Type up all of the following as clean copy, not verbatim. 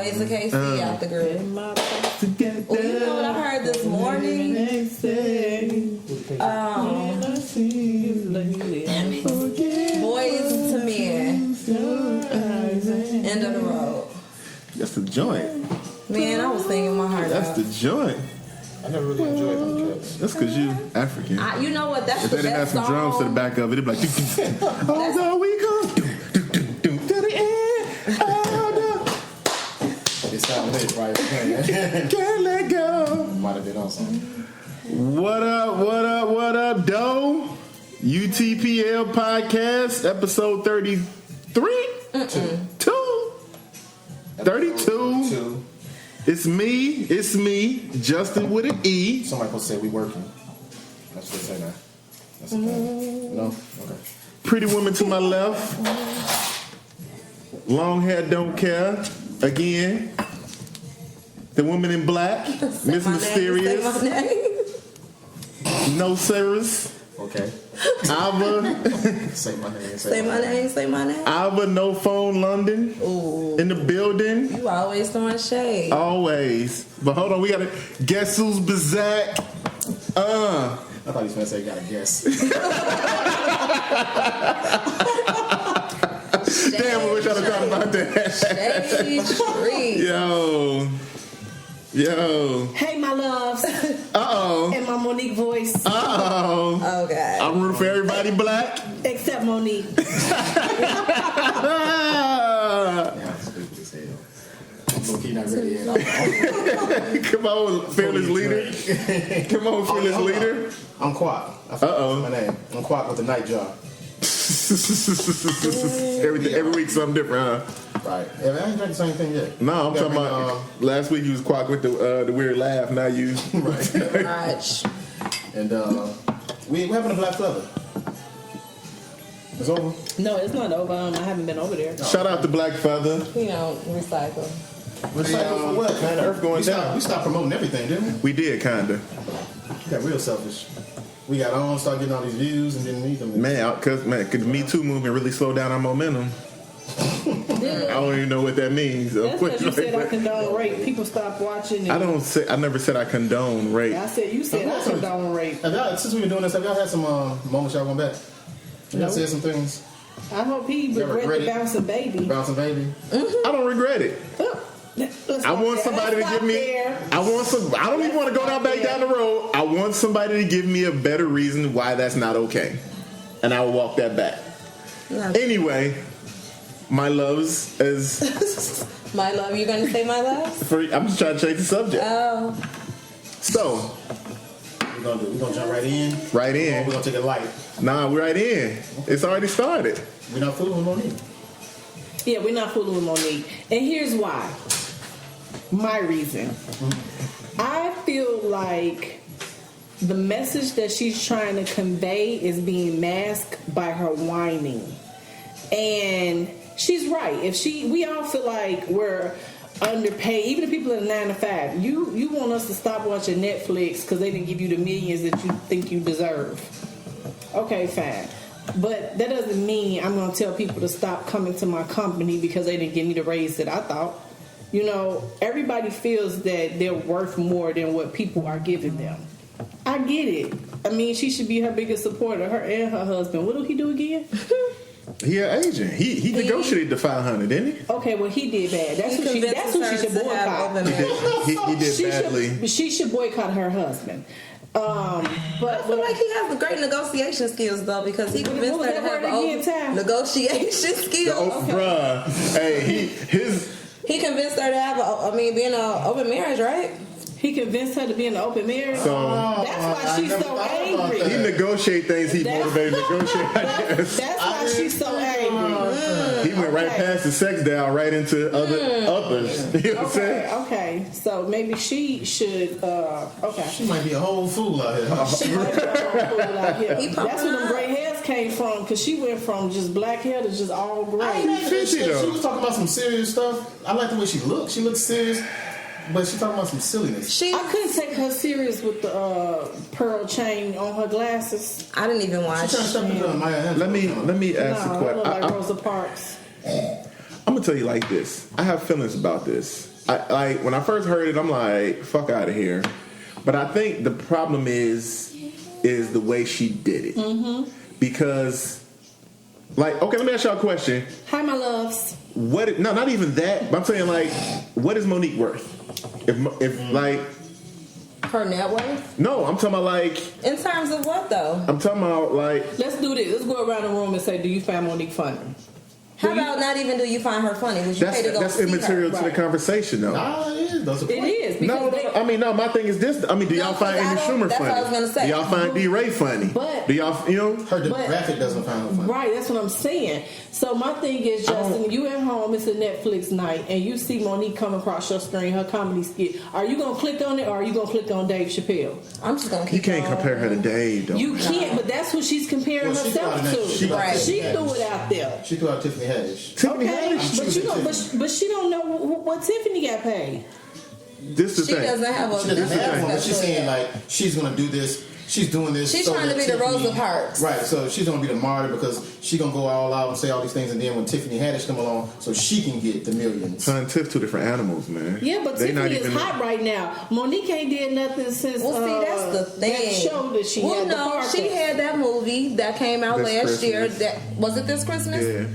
Always a KC out the group. Well, you know what I heard this morning? Boys to Men. End of the road. That's the joint. Man, I was singing my heart out. That's the joint. I never really enjoyed them cuts. That's because you African. You know what? That's if the they didn't have best some drums to the back of it, it'd be like, oh, no, we go. To the end. Oh, no. It sounded lit, right? Can't let go. Might have been on something. What up, Doe? UTPL Podcast, episode 33? 32. It's me, Justin with an E. Somebody supposed to say we working. That's what they say now. That's the thing. No? Okay. Pretty woman to my left. Long hair, don't care. Again. The woman in black. Miss Mysterious. Say my name. No service. Okay. Ava. Say my name. Say my name. Ava, no phone, London. Ooh. In the building. You always throwing shade. Always. But hold on, we gotta guess who's Bazak. I thought he was gonna say you gotta guess. Damn, we wish I'd have thought about that. Shade tree. Yo. Hey, my loves. Uh-oh. And my Monique voice. Uh-oh. Okay. I'm rooting for everybody black. Except Monique. Yeah, stupid as hell. Look, he not ready yet. Come on, fearless leader. Come on, fearless leader. I'm Quack. Uh-oh. My name. I'm Quack with the night job. every week something different, huh? Right. Yeah, I ain't drank the same thing yet. No, I'm talking about last week you was Quack with the weird laugh. Now you right. Right. And we having a black feather. It's over. No, it's not over. I haven't been over there. Shout out to Black Feather. You know, recycle. Recycle for what? Man, the earth going down. We stopped promoting everything, didn't we? We did kinda. We got real selfish. We got on, started getting all these views, and didn't need them. Man, cause the Me Too movement really slowed down our momentum. I don't even know what that means. That's because you said I condone rape. People stop watching. I never said I condone rape. I said you said I condone rape. Since we've been doing this, have y'all had some moments y'all went back? Y'all said some things? I hope he regret the bouncing baby. Bouncing baby? I don't regret it. I want somebody to give me. I don't even want to go back down the road. I want somebody to give me a better reason why that's not okay, and I will walk that back. Anyway, my loves is My love. You gonna say my love? I'm just trying to change the subject. Oh. So we're gonna jump right in. Right in. Or we're gonna take it light. Nah, we're right in. It's already started. We're not fooling with Monique. Yeah, we're not fooling with Monique, and here's why. My reason. I feel like the message that she's trying to convey is being masked by her whining. And she's right. We all feel like we're underpaid, even the people in the 9 to 5. You want us to stop watching Netflix because they didn't give you the millions that you think you deserve. Okay, fine. But that doesn't mean I'm going to tell people to stop coming to my company because they didn't give me the raise that I thought. You know, everybody feels that they're worth more than what people are giving them. I get it. I mean, she should be her biggest supporter, her and her husband. What did he do again? He an agent. He negotiated the 500, didn't he? Okay, well, he did bad. That's who she should boycott. He did badly. She should boycott her husband. But I feel like he has great negotiation skills though, because he convinced her to have negotiation skills. Bruh, hey, he convinced her to have be in an open marriage, right? He convinced her to be in an open marriage. So that's why she's so angry. He negotiate things. He motivated to negotiate. That's why she's so angry. He went right past the sex down, right into others. You know what I'm saying? Okay. So maybe she should. Okay. She might be a whole fool out here. She might be a whole fool out here. That's where them gray hairs came from, because she went from just black hair to just all gray. She was talking about some serious stuff. I like the way she looked. She looked serious. But she's talking about some silliness. I couldn't take her serious with the pearl chain on her glasses. I didn't even watch. Let me ask a question. Like Rosa Parks. I'm gonna tell you like this. I have feelings about this. when I first heard it, I'm like, fuck out of here. But I think the problem is the way she did it. Mm-hmm. Because, like, okay, let me ask y'all a question. Hi, my loves. No, not even that. But I'm saying, like, what is Monique worth? If like... Her net worth? No, I'm talking about, like... In terms of what, though? I'm talking about, like... Let's do this. Let's go around the room and say, do you find Monique funny? How about not even do you find her funny? Would you pay to go that's see immaterial her? to the conversation, though. Nah, it is. That's a point. It is. No. I mean, no. My thing is this. I mean, do y'all find Amy Schumer funny? That's what I was gonna say. Do y'all find D. Ray funny? But do y'all, her demographic doesn't find her funny. Right. That's what I'm saying. So my thing is, Justin, you at home, it's a Netflix night, and you see Monique come across your screen, her comedy skit. Are you gonna click on it, or are you gonna click on Dave Chappelle? I'm just gonna keep. You can't compare her to Dave, though. You can't, but that's who she's comparing herself to. She threw it out there. She threw out Tiffany Haddish. Okay, but she don't know what Tiffany got paid. This is she doesn't have a. She doesn't have one. But she's saying like she's gonna do this. She's doing this. She's trying to be the Rosa Parks. Right. So she's gonna be the martyr because she's gonna go all out and say all these things, and then when Tiffany Haddish come along, so she can get the millions. Son, Tiff, two different animals, man. Yeah, but Tiffany is hot right now. Monique ain't did nothing since. Well, see, that's the thing. That show that she had. No, she had that movie that came out last year. That was it. This Christmas. Yeah.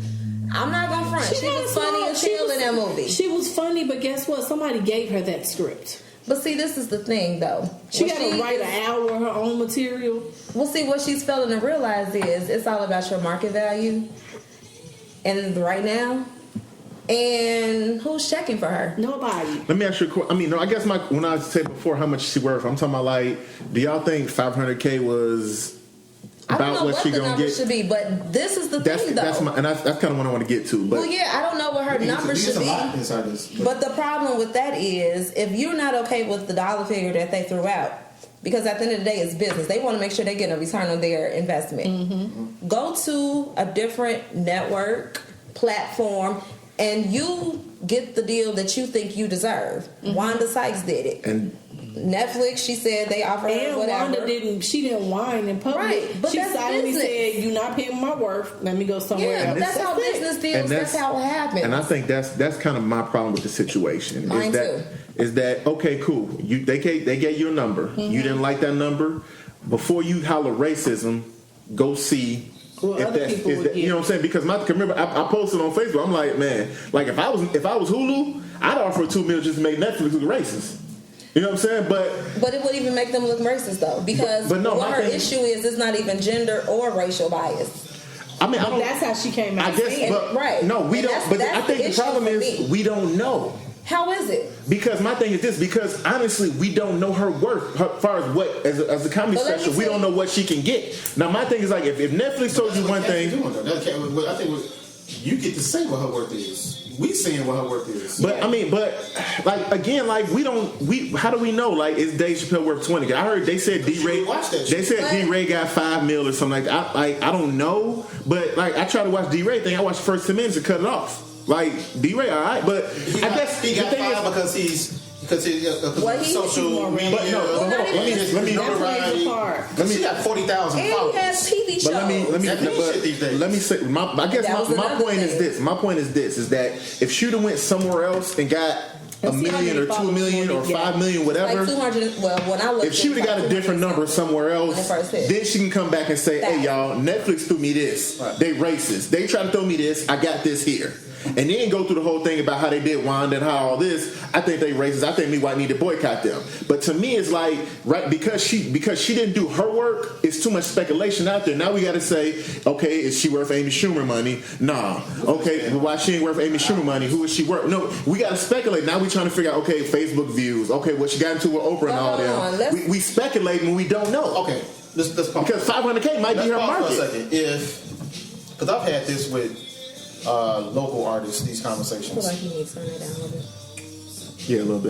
I'm not gonna front. She was funny and chill in that movie. She was funny, but guess what? Somebody gave her that script. But see, this is the thing, though. She got to write an hour of her own material. Well, see, what she's failing to realize is it's all about your market value, and right now, and who's checking for her? Nobody. Let me ask you a question. I mean, no, I guess when I said before how much she worth, I'm talking about like, do y'all think $500K was about what she gonna get? Should be, but this is the thing, though. That's kind of what I want to get to. But well, yeah, I don't know what her number should be. But the problem with that is, if you're not okay with the dollar figure that they threw out, because at the end of the day, it's business. They want to make sure they get a return on their investment. Mm-hmm. Go to a different network platform, and you get the deal that you think you deserve. Mm-hmm. Wanda Sykes did it. And Netflix, she said they offered her whatever. Wanda didn't whine in public. Right, but she silently said, "You're not paying my worth. Let me go somewhere else." Yeah, that's how business deals. That's how it happens. And I think that's kind of my problem with the situation. Mine too. Is that okay? Cool. They gave you a number. Mm-hmm. You didn't like that number. Before you holler racism, go see. Well, if other people would you know what I'm saying? Because remember, I posted on Facebook. I'm like, man, like if I was Hulu, I'd offer $2 million just to make Netflix look racist. You know what I'm saying? But it would even make them look racist, though, because what her issue is, it's not even gender or racial bias. I mean, that's how she came out. I guess, but right? No, we don't. But I think the problem is we don't know. How is it? Because my thing is this. Because honestly, we don't know her worth. As far as what as a comedy special, we don't know what she can get. Now, my thing is like if Netflix told you one thing, I think you get to say what her worth is. We saying what her worth is. But I mean, like again, like how do we know? Like, is Dave Chappelle worth 20? I heard they said D-Ray. They said D-Ray got $5 million or something like that. I don't know, but like I tried to watch D-Ray thing. I watched the first 10 minutes and cut it off. Like D-Ray, all right, but I guess he got $5 because he's social media. But no, let me she got 40,000 followers. And he has TV shows. But let me say, my point is this. My point is this: is that if she'd have went somewhere else and got $1 million or $2 million or $5 million, whatever, like 200. Well, when I looked, if she would have got a different number somewhere else, then she can come back and say, "Hey, y'all, Netflix threw me this. Right. They racist. They try to throw me this. I got this here." And then go through the whole thing about how they did Wanda and how all this. I think they racist. I think me white need to boycott them. But to me, it's like right because she didn't do her work. It's too much speculation out there. Now we got to say, okay, is she worth Amy Schumer money? Nah. Okay, why she ain't worth Amy Schumer money? Who is she worth? No, we got to speculate. Now we trying to figure out. Okay, Facebook views. Okay, what she got into with Oprah and all them. We speculate when we don't know. Okay, let's pause. Because $500K might be her market. For a second. Because I've had this with local artists, these conversations. I feel like he needs to turn it down a little bit. Yeah, a little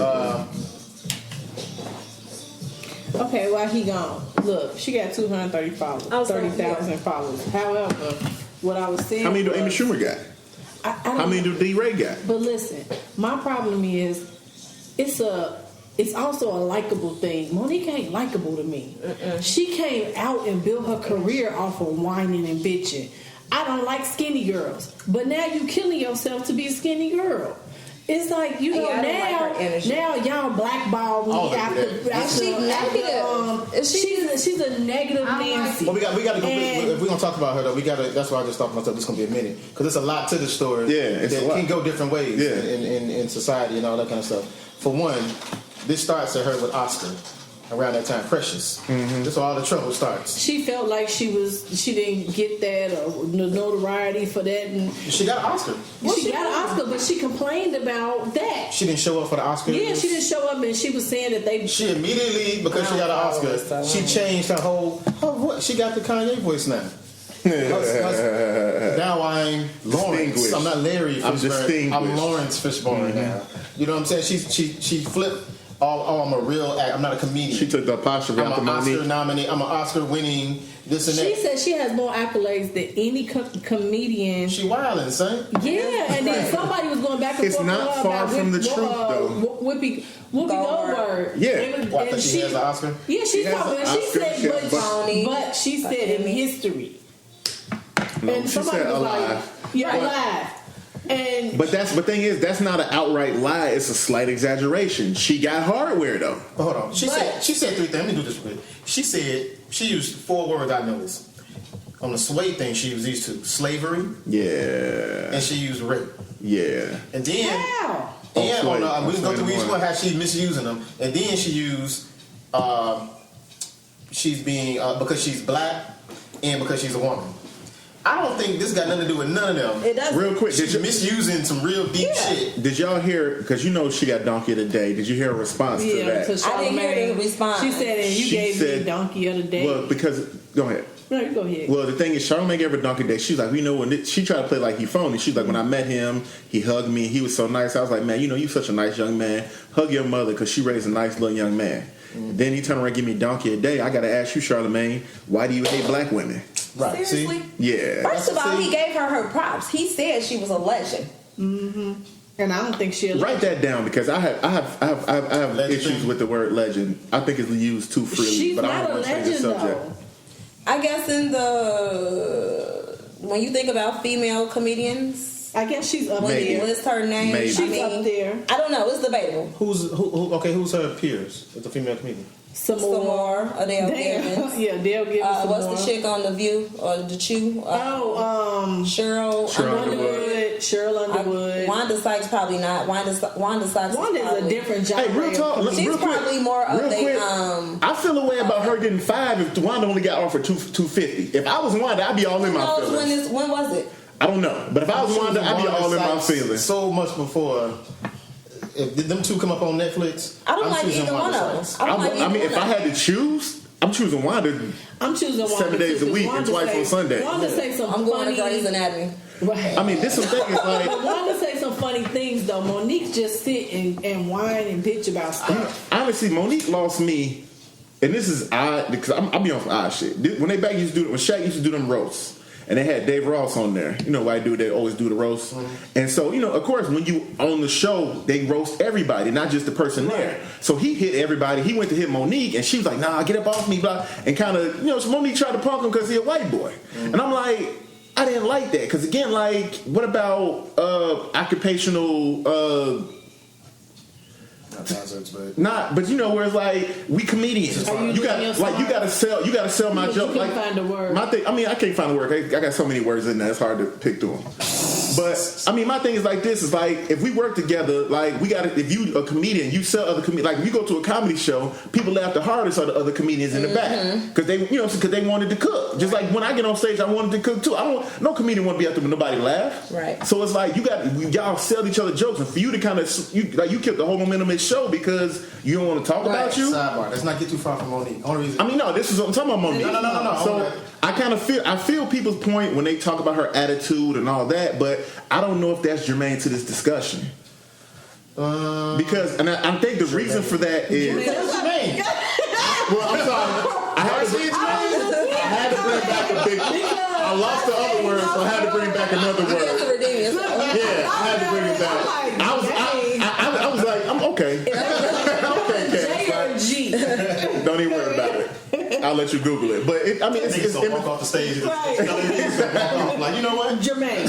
bit. Okay, why he gone? Look, she got 230 followers, 30,000 followers. However, what I was saying, how many do Amy Schumer got? How many do D-Ray got? But listen, my problem is it's also a likable thing. Monique ain't likable to me. She came out and built her career off of whining and bitching. I don't like skinny girls. But now you killing yourself to be a skinny girl. It's like, you know, now y'all blackball me she's a negative Nancy. But we got to go. If we're gonna talk about her though, that's why I just thought to myself, this is gonna be a minute, because there's a lot to the story. Yeah, that can go different ways. Yeah. in society and all that kind of stuff. For one, this starts at her with Oscar. Around that time, Precious. Mm-hmm. That's where all the trouble starts. She felt like she didn't get that notoriety for that, and she got an Oscar. Well, she got an Oscar, but she complained about that. She didn't show up for the Oscar. Yeah, she didn't show up, and she was saying that they. She immediately, because she got an Oscar, she changed her whole. What? She got the Kanye voice now. Now I'm Lawrence. I'm not Larry Fishburne. I'm Lawrence Fishburne now. You know what I'm saying? She flipped. Oh, I'm a real actor. I'm not a comedian. She took the apostrophe out the Monique. I'm an Oscar nominee. I'm an Oscar winning this and that. She said she has more accolades than any comedian. She wildin', son. Yeah, and then somebody was going back and forth. It's not far from the truth, though. Whoopi Goldberg. Yeah. And she has an Oscar? Yeah, she's talking. She said, but she said in history. No, and she said alive. Yeah, alive. But the thing is, that's not an outright lie. It's a slight exaggeration. She got hardware though. Hold on. She said 3 things. Let me do this real quick. She said she used 4 words I noticed. On the sway thing, she used these 2: slavery. Yeah. And she used rape. Yeah. And then. Wow. And we can go through each one how she's misusing them. And then she used she's being because she's black and because she's a woman. I don't think this got nothing to do with none of them. It doesn't. Real quick, she's misusing some real deep shit. Did y'all hear? Because you know she got donkey of the day. Did you hear a response to that? I didn't hear the response. She said, "And you gave me donkey of the day." Well, because go ahead. No, you go ahead. Well, the thing is, Charlamagne gave her donkey day. She's like, when she tried to play like he phony. She's like, when I met him, he hugged me. He was so nice. I was like, man, you such a nice young man. Hug your mother because she raised a nice little young man. Mm-hmm. Then he turned around and gave me donkey a day. I got to ask you, Charlamagne, why do you hate black women? Right. Seriously? See? Yeah. First of all, he gave her props. He said she was a legend. Mm-hmm. And I don't think she'll write that down because I have issues with the word legend. I think it's used too freely. She's but not I don't want to change the subject. Though. I guess when you think about female comedians, I guess she's up when there. you list her name, Maybe. She's up there. I don't know. It's debatable. Who's her peers with the female comedian? Some more. Adele Givens. Yeah, Adele Givens. What's the chick on The View or The Chew? Cheryl Underwood. Wanda Sykes probably not. Wanda Sykes. Wanda's a different genre. Hey, real talk. She's real probably quick, more of quick, I feel a way about her getting 5 if Wanda only got offered $250. If I was Wanda, I'd be all in my feelings. When was it? I don't know, but if I was Wanda, I'd be all in my feelings. So much before. If them 2 come up on Netflix, I don't like either one of them. If I had to choose, I'm choosing Wanda. I'm choosing Wanda 7 days a week and twice on Sunday. Wanda say some I'm going to Grey's Anatomy. Right. I mean, this some things like. But Wanda say some funny things though. Monique just sit and whine and bitch about stuff. Honestly, Monique lost me, and this is odd because I'll be on some odd shit. When Shaq used to do them roasts. And they had Dave Ross on there. You know why they always do the roast. Mm-hmm. And so, of course, when you on the show, they roast everybody, not just the person there. So he hit everybody. He went to hit Monique, and she was like, nah, get up off me, blah. And kind of, Monique tried to punk him because he's a white boy. Mm-hmm. And I'm like, I didn't like that. Because, again, like, what about occupational... but where it's like we comedians. You gotta sell my joke. You can't find a word. My thing, I can't find a word. I got so many words in there. It's hard to pick through them. But my thing is like this: is like if we work together, like we gotta. If you a comedian, you sell other comedians. Like if you go to a comedy show, people laugh the hardest are the other comedians in the back because they wanted to cook. Just like when I get on stage, I wanted to cook too. No comedian want to be out there when nobody laugh. Right. So it's like y'all sell each other jokes, and for you to kind of you killed the whole momentum of the show because you don't want to talk about you. Sidebar. Let's not get too far from Monique. Only reason. No. This is I'm talking about Monique. No. So I kind of feel people's point when they talk about her attitude and all that, but I don't know if that's germane to this discussion. Because I think the reason for that is. What's your name? Well, I'm sorry. I had to bring back a big. I lost the other word, so I had to bring back another word. Yeah, I had to bring it back. I was like, I'm okay. J. Don't even worry about it. I'll let you Google it. But it's walk off the stage. Like, you know what? Jermaine.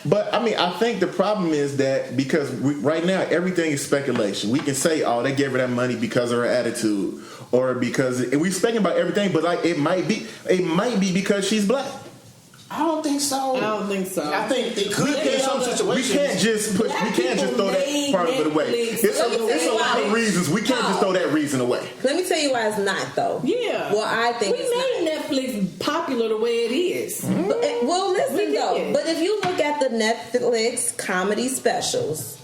But I mean, I think the problem is that because right now everything is speculation. We can say, "Oh, they gave her that money because of her attitude," or because we're speculating about everything. But like, it might be because she's black. I don't think so. I think it could be in some situations. We can't just throw that part of it away. It's a lot of reasons. We can't just throw that reason away. Let me tell you why it's not, though. Yeah. Well, I think we made Netflix popular the way it is. Well, listen though. But if you look at the Netflix comedy specials,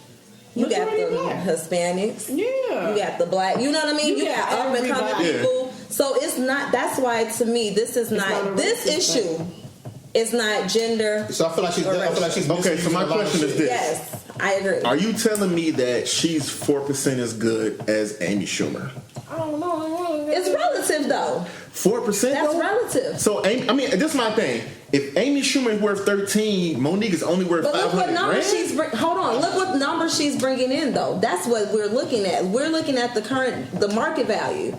you got the Hispanics. Yeah. You got the black. You know what I mean? You got up and coming people. So it's not. That's why to me this is not this issue. It's not gender. So I feel like she's okay. So my question is this: yes, I agree. Are you telling me that she's 4% as good as Amy Schumer? I don't know. It's relative though. 4%. That's relative. So I mean, this is my thing. If Amy Schumer is worth 13, Monique is only worth 500. Look what number hold on. Look what number she's bringing in though. That's what we're looking at. We're looking at the market value.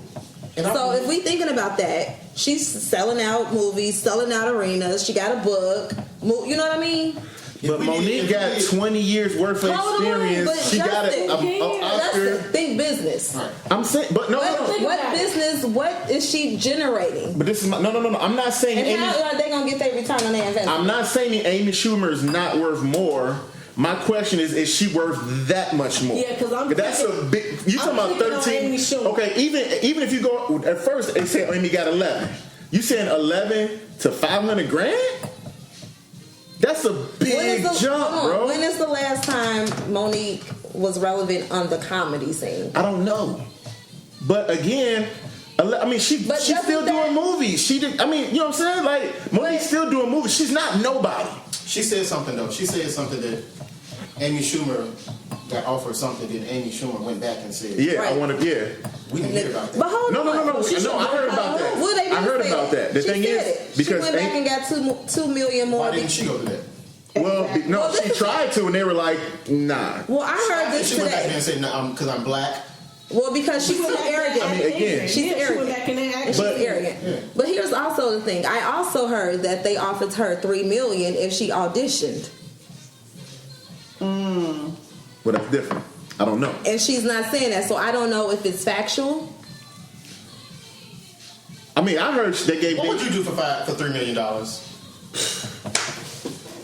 So if we thinking about that, she's selling out movies, selling out arenas. She got a book. You know what I mean? But Monique got 20 years worth of experience. She got an Oscar. Think business. Right. I'm saying, but no. What business? What is she generating? But this is no. I'm not saying. And how are they gonna get their return on their investment? I'm not saying Amy Schumer is not worth more. My question is she worth that much more? Yeah, because that's a big. You talking about 13? Okay, even if you go at first, they say Amy got 11. You saying 11 to 500 grand? That's a big jump, bro. When is the last time Monique was relevant on the comedy scene? I don't know, but again. I mean, she's still doing movies. She did. I mean, you know what I'm saying? Like, Monique's still doing movies. She's not nobody. She said something though. She said something that Amy Schumer got offered something, then Amy Schumer went back and said, "Yeah, right. I want to." Yeah, we didn't hear about that. But hold on. No. I heard about that. Well, I heard about that. The thing is, because she went back and got 2 million more. Why didn't she go to that? Well, she tried to, and they were like, "Nah." Well, I heard this today. She went back and said, "No, because I'm black." Well, because she's too arrogant. I mean, again, she's arrogant. She's arrogant. Yeah. But here's also the thing. I also heard that they offered her $3 million if she auditioned. Well, that's different. I don't know. And she's not saying that, so I don't know if it's factual. I mean, I heard they gave. What would you do for $3 million?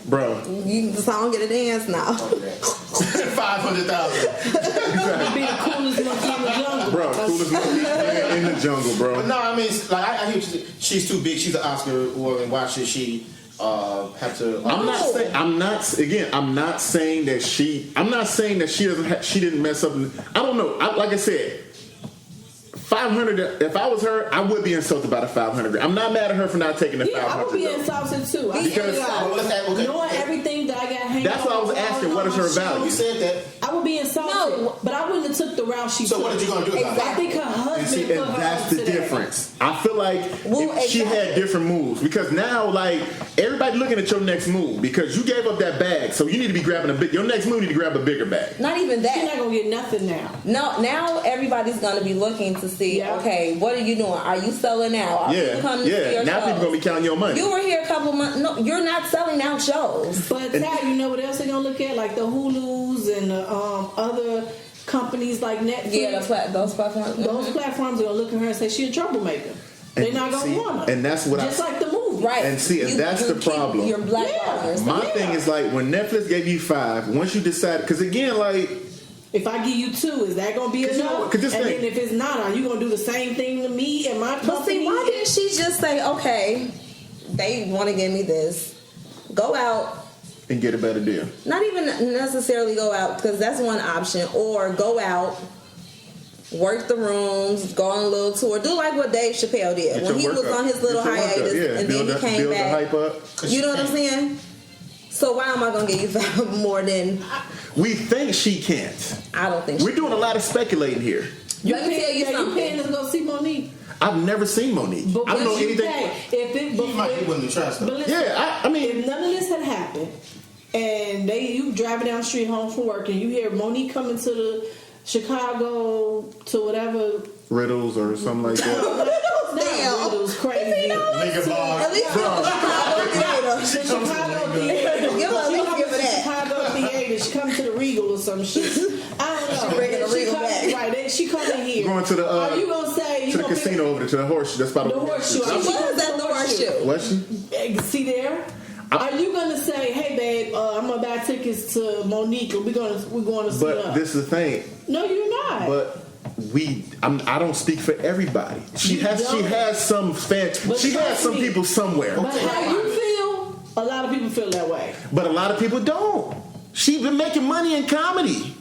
Bro, So I don't get a dance now. 500,000. Be the coolest monkey in the jungle. Bro, coolest monkey in the jungle, bro. But no, I mean, like I hear she's too big. She's an Oscar woman. Why should she have to? I'm not saying that she doesn't. She didn't mess up. I don't know. Like I said. 500. If I was her, I would be insulted by the 500. I'm not mad at her for not taking the 500. I would be insulted too. Because knowing everything that I got hanging. That's what I was asking. What is her value? You said that. I would be insulted, but I wouldn't have took the route she took. So what are you gonna do about it? I think her husband put her that's the difference. I feel like if she exactly. had different moves, because now like everybody looking at your next move because you gave up that bag, so you need to be grabbing your next move. You need to grab a bigger bag. Not even that. She's not gonna get nothing now. No, now everybody's gonna be looking to see. Yeah. Okay, what are you doing? Are you selling out? Are people coming to see your now shows? people gonna be counting your money. You were here a couple months. No, you're not selling out shows. But Tad, you know what else they're gonna look at? Like the Hulus and the other companies like Netflix. Yeah, those platforms. Those platforms are gonna look at her and say she's a troublemaker. They're not gonna want her. And that's what just like the movie, right? And that's the problem. Your black owners. My thing is like when Netflix gave you 5, once you decide, because again, like. If I give you 2, is that gonna be enough? And then if it's not, are you gonna do the same thing to me and my company? But see, why didn't she just say, okay, they want to give me this, go out and get a better deal? Not even necessarily go out, because that's one option, or go out, work the rooms, go on a little tour, do like what Dave Chappelle did when he was on his little hiatus, and then he came back. The hype up. You know what I'm saying? So why am I gonna give you 5 more than? We think she can't. I don't think we're doing a lot of speculating here. Let me tell you something. You paying to go see Monique? I've never seen Monique. But I don't know anything. You might be willing to trust them. Yeah, I mean, if none of this had happened, and you driving down the street home from work, and you hear Monique coming to the Chicago to whatever Riddles or something like that. Riddles, crazy. Nigga bar. At least Chicago theater. Chicago theater. Give her that. some shit. I don't know. Bringing a real back. Right, she coming here. Going to the are you gonna say to the casino over there, to the horseshoe? That's about the horseshoe. She was at the horseshoe. Was she? See there? Are you gonna say, "Hey, babe, I'm gonna buy tickets to Monique, and we're going to see her"? But this is the thing. No, you're not. But I don't speak for everybody. She has some fans. She has some people somewhere. But how you feel? A lot of people feel that way. But a lot of people don't. She's been making money in comedy.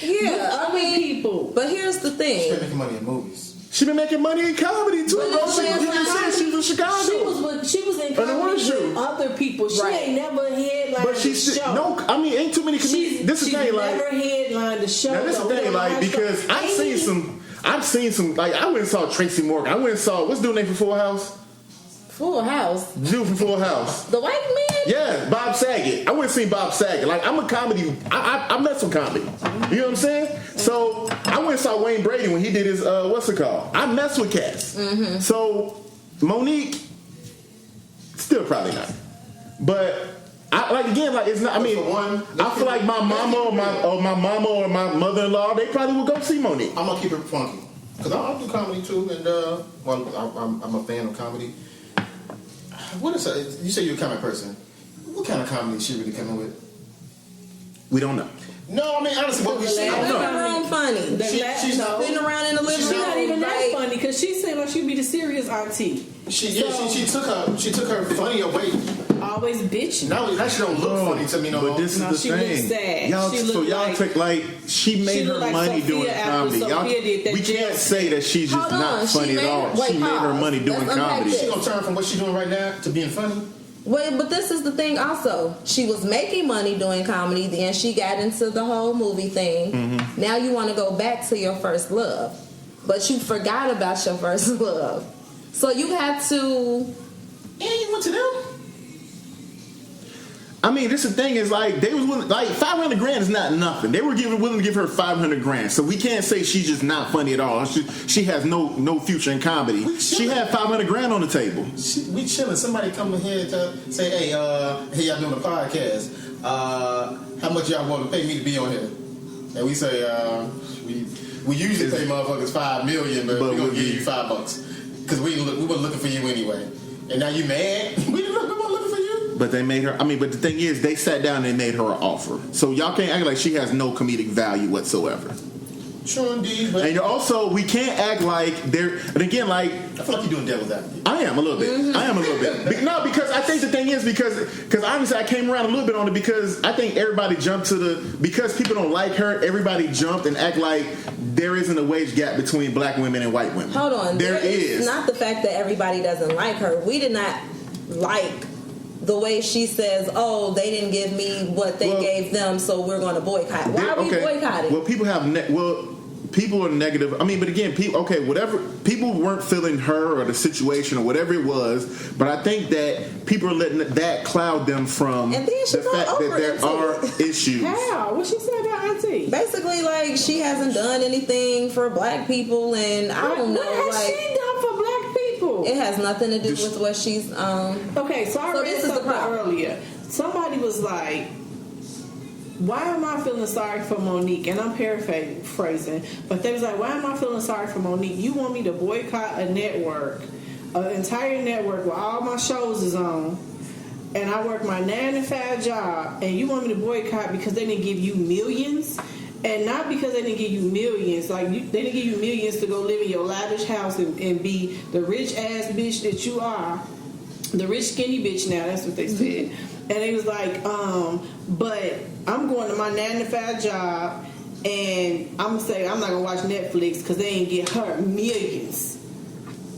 Yeah, I mean, people. But here's the thing. She's been making money in movies. She been making money in comedy too, bro. She was in Chicago. She was in comedy with other people. She ain't never headlined the show. No, I mean, ain't too many comedians. This is the thing, like, never headlined the show. Now this is the thing, like, because I've seen some, like, I went and saw Tracy Morgan. I went and saw, what's the dude name for Full House? Full House? Dude from Full House. The white man? Yeah, Bob Saget. I went and seen Bob Saget. Like, I'm a comedy, I mess with comedy. You know what I'm saying? So, I went and saw Wayne Brady when he did his, what's it called? I mess with cats. Mm-hmm. So, Monique, still probably not. But, it's not, I mean, I feel like my mama or my mother-in-law, they probably would go see Monique. I'm gonna keep it funky. Because I do comedy too, and, I'm a fan of comedy. What is that? You say you're a comedy person. What kind of comedy is she really coming with? We don't know. No, I mean, honestly, what we see. I don't know. Funny. She's sitting around in the living room. She's not even that funny because she seemed like she'd be the serious auntie. She took her funny away. Always bitching. Now she don't look funny to me no more. But this is the she thing. Looks sad. Y'all take like she made her money doing comedy. We can't say that she's just not funny at all. She made her money doing comedy. She's gonna turn from what she's doing right now to being funny. Wait, but this is the thing also. She was making money doing comedy, then she got into the whole movie thing. Mm-hmm. Now you want to go back to your first love. But you forgot about your first love. So you had to... And you went to them? I mean, this the thing is like they was willing, like $500,000 is not nothing. They were willing to give her $500,000, so we can't say she's just not funny at all. She has no future in comedy. She had $500,000 on the table. We chilling. Somebody come in here to say, hey, y'all doing a podcast? How much y'all want to pay me to be on here? And we say, we usually pay motherfuckers $5 million, but we're gonna give you $5 because we weren't looking for you anyway. And now you mad? We weren't looking for you. But they made her. I mean, but the thing is, they sat down and they made her an offer. So y'all can't act like she has no comedic value whatsoever. True indeed. But and also, we can't act like they're. And again, like I feel like you're doing devil's advocate. I am a little bit. Mm-hmm. I am a little bit. No, because I think the thing is because honestly, I came around a little bit on it because I think everybody jumped to because people don't like her. Everybody jumped and act like there isn't a wage gap between black women and white women. Hold on, there is. Not the fact that everybody doesn't like her. We did not like the way she says, "Oh, they didn't give me what they gave them, so we're going to boycott." Why are we boycotting? Well, people have people are negative. I mean, but again, whatever. People weren't feeling her or the situation or whatever it was, but I think that people are letting that cloud them from the fact that there are issues. How? What she said about Auntie? Basically, like she hasn't done anything for black people, and I don't know. What has she done for black people? It has nothing to do with what she's. Okay, so I read something earlier. Somebody was like, why am I feeling sorry for Monique? And I'm paraphrasing, but they was like, why am I feeling sorry for Monique? You want me to boycott a network, an entire network where all my shows is on, and I work my 9 to 5 job, and you want me to boycott because they didn't give you millions? And not because they didn't give you millions, like they didn't give you millions to go live in your lavish house and be the rich ass bitch that you are, the rich skinny bitch now, that's what they said. And they was like, but I'm going to my 9 to 5 job, and I'm gonna say I'm not gonna watch Netflix because they ain't get her millions.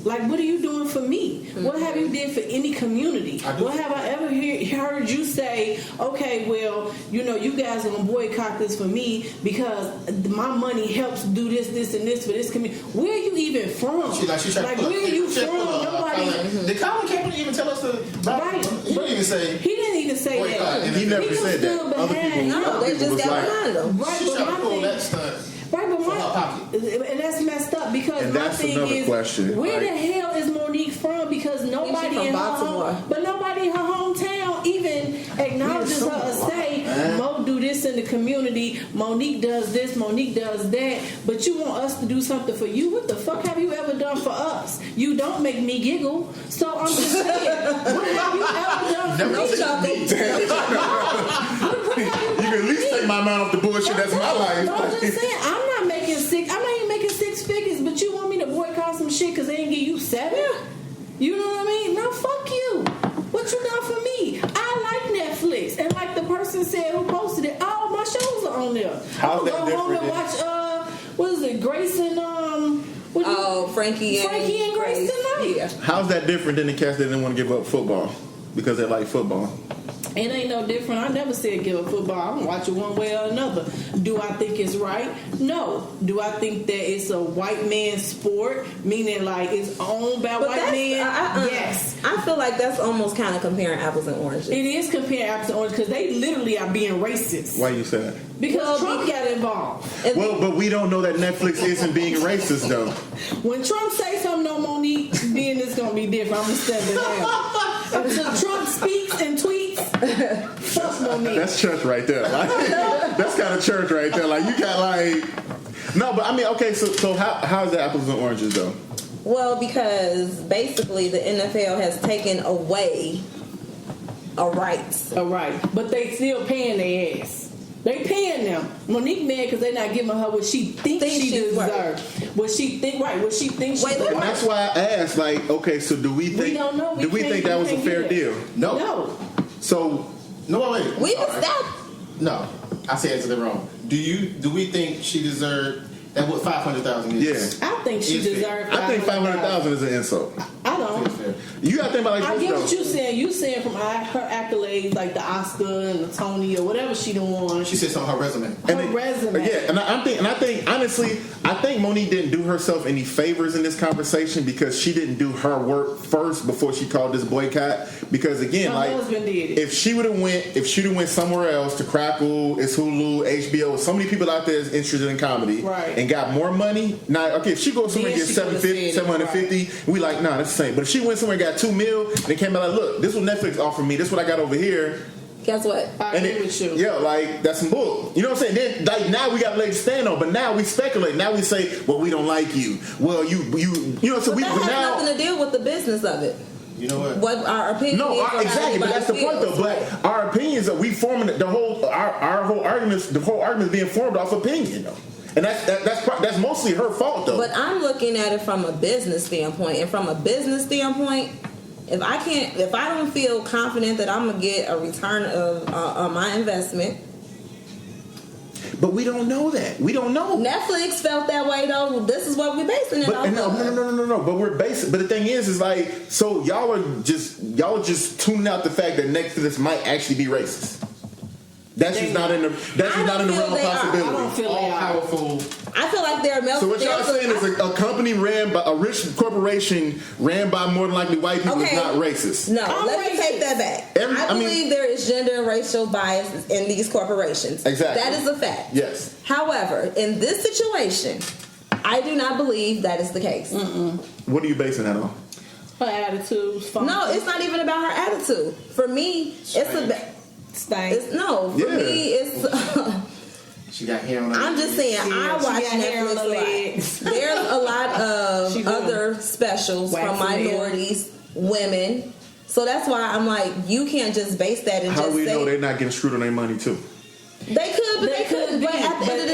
Like, what are you doing for me? Mm-hmm. What have you did for any community? What have I ever heard you say, okay, well, you guys are going to boycott this for me because my money helps do this, and this for this community. Where are you even from? Where are you from? Nobody. Did Colin Kaepernick even tell us to... Right. He didn't even say... He didn't even say that. He never said that. Other people they just got behind him. Right, she tried to pull that stunt. Right, and that's messed up because my thing is, where the hell is Monique from? Because nobody in her hometown even acknowledges her or say, Mo do this this in the community. Monique does this, Monique does that, but you want us to do something for you. What the fuck have you ever done for us? You don't make me giggle. So I'm just saying, what have you ever done for me? You can at least take my mind off the bullshit. That's my life. I'm just saying, I'm not even making six figures, but you want me to boycott some shit because they didn't give you 7? You know what I mean? No, fuck you. What you done for me? I like Netflix, and like the person said who posted it, all my shows are on there. How's that I'm gonna go home and watch what is it, Grace and Frankie and Grace tonight. Yeah. How's that different than the cats that didn't want to give up football because they like football? It ain't no different. I never said give up football. I'm gonna watch it one way or another. Do I think it's right? No. Do I think that it's a white man's sport, meaning like it's owned by white men? Yes. I feel like that's almost kind of comparing apples and oranges. It is comparing apples and oranges because they literally are being racist. Why you say that? Because Trump got involved. Well, but we don't know that Netflix isn't being racist though. When Trump say something on Monique, then it's gonna be different. I'm gonna step it down. Until Trump speaks and tweets, fuck Monique. That's church right there. Like, that's kind of church right there. Like you got like no, but I mean, okay. So how's that apples and oranges though? Well, because basically the NFL has taken away a right. A right, but they still paying their ass. They paying them. Monique mad because they not giving her what she thinks she deserves. What she think right. What she thinks she deserves. And that's why I asked. Like, okay, so do we think? We don't know. Do we think that was a fair deal? No. So no, wait. We can stop. No, I said it wrong. Do we think she deserved that? What 500,000 is? Yeah. I think she deserved. I think 500,000 is an insult. I don't. You got to think about like I this get though. what you're saying. You saying from her accolades, like the Oscar and the Tony or whatever she done won. She said something on her resume. Resume. Yeah, and I think honestly, I think Monique didn't do herself any favors in this conversation because she didn't do her work first before she called this boycott. Because again, her like husband did it. if she would have went somewhere else to Crackle, it's Hulu, HBO, so many people out there is interested in comedy, right, and got more money. Now, okay, if she goes somewhere and gets 750, right, we like, nah, that's the same. But if she went somewhere and got $2 million, and came out like, look, this is what Netflix offered me, this is what I got over here. Guess what? I agree with you. Yeah, like that's some bull. You know what I'm saying? Then, like now we got a leg to stand on, but now we speculate. Now we say, well, we don't like you. Well, you know. So that has nothing to deal with the business of it. You know what? What our opinion is. Exactly, but that's the point though. But our opinions are we forming the whole our whole arguments. The whole argument is being formed off opinion though. And that's mostly her fault though. But I'm looking at it from a business standpoint, and from a business standpoint, if I don't feel confident that I'm gonna get a return of on my investment. But we don't know that. We don't know. Netflix felt that way though. This is what we're basing it off of. No. But we're basing. But the thing is like, so y'all are just tuning out the fact that Netflix might actually be racist. That's just not in the realm of possibility. I don't feel all powerful. I feel like they're melting. So what y'all saying is a company ran by a rich corporation ran by more than likely white people is not racist. No, let me take that back. I believe there is gender and racial bias in these corporations. Exactly. That is a fact. Yes. However, in this situation, I do not believe that is the case. What are you basing that on? Her attitude. No, it's not even about her attitude. For me, it's about. Me, it's. She got hair on her I'm just saying, I watch Netflix. There's a lot of other specials from minorities, women. So that's why I'm like, you can't just base that and How just we say. know they're not getting screwed on their money too? They could, but they couldn't. But at the end of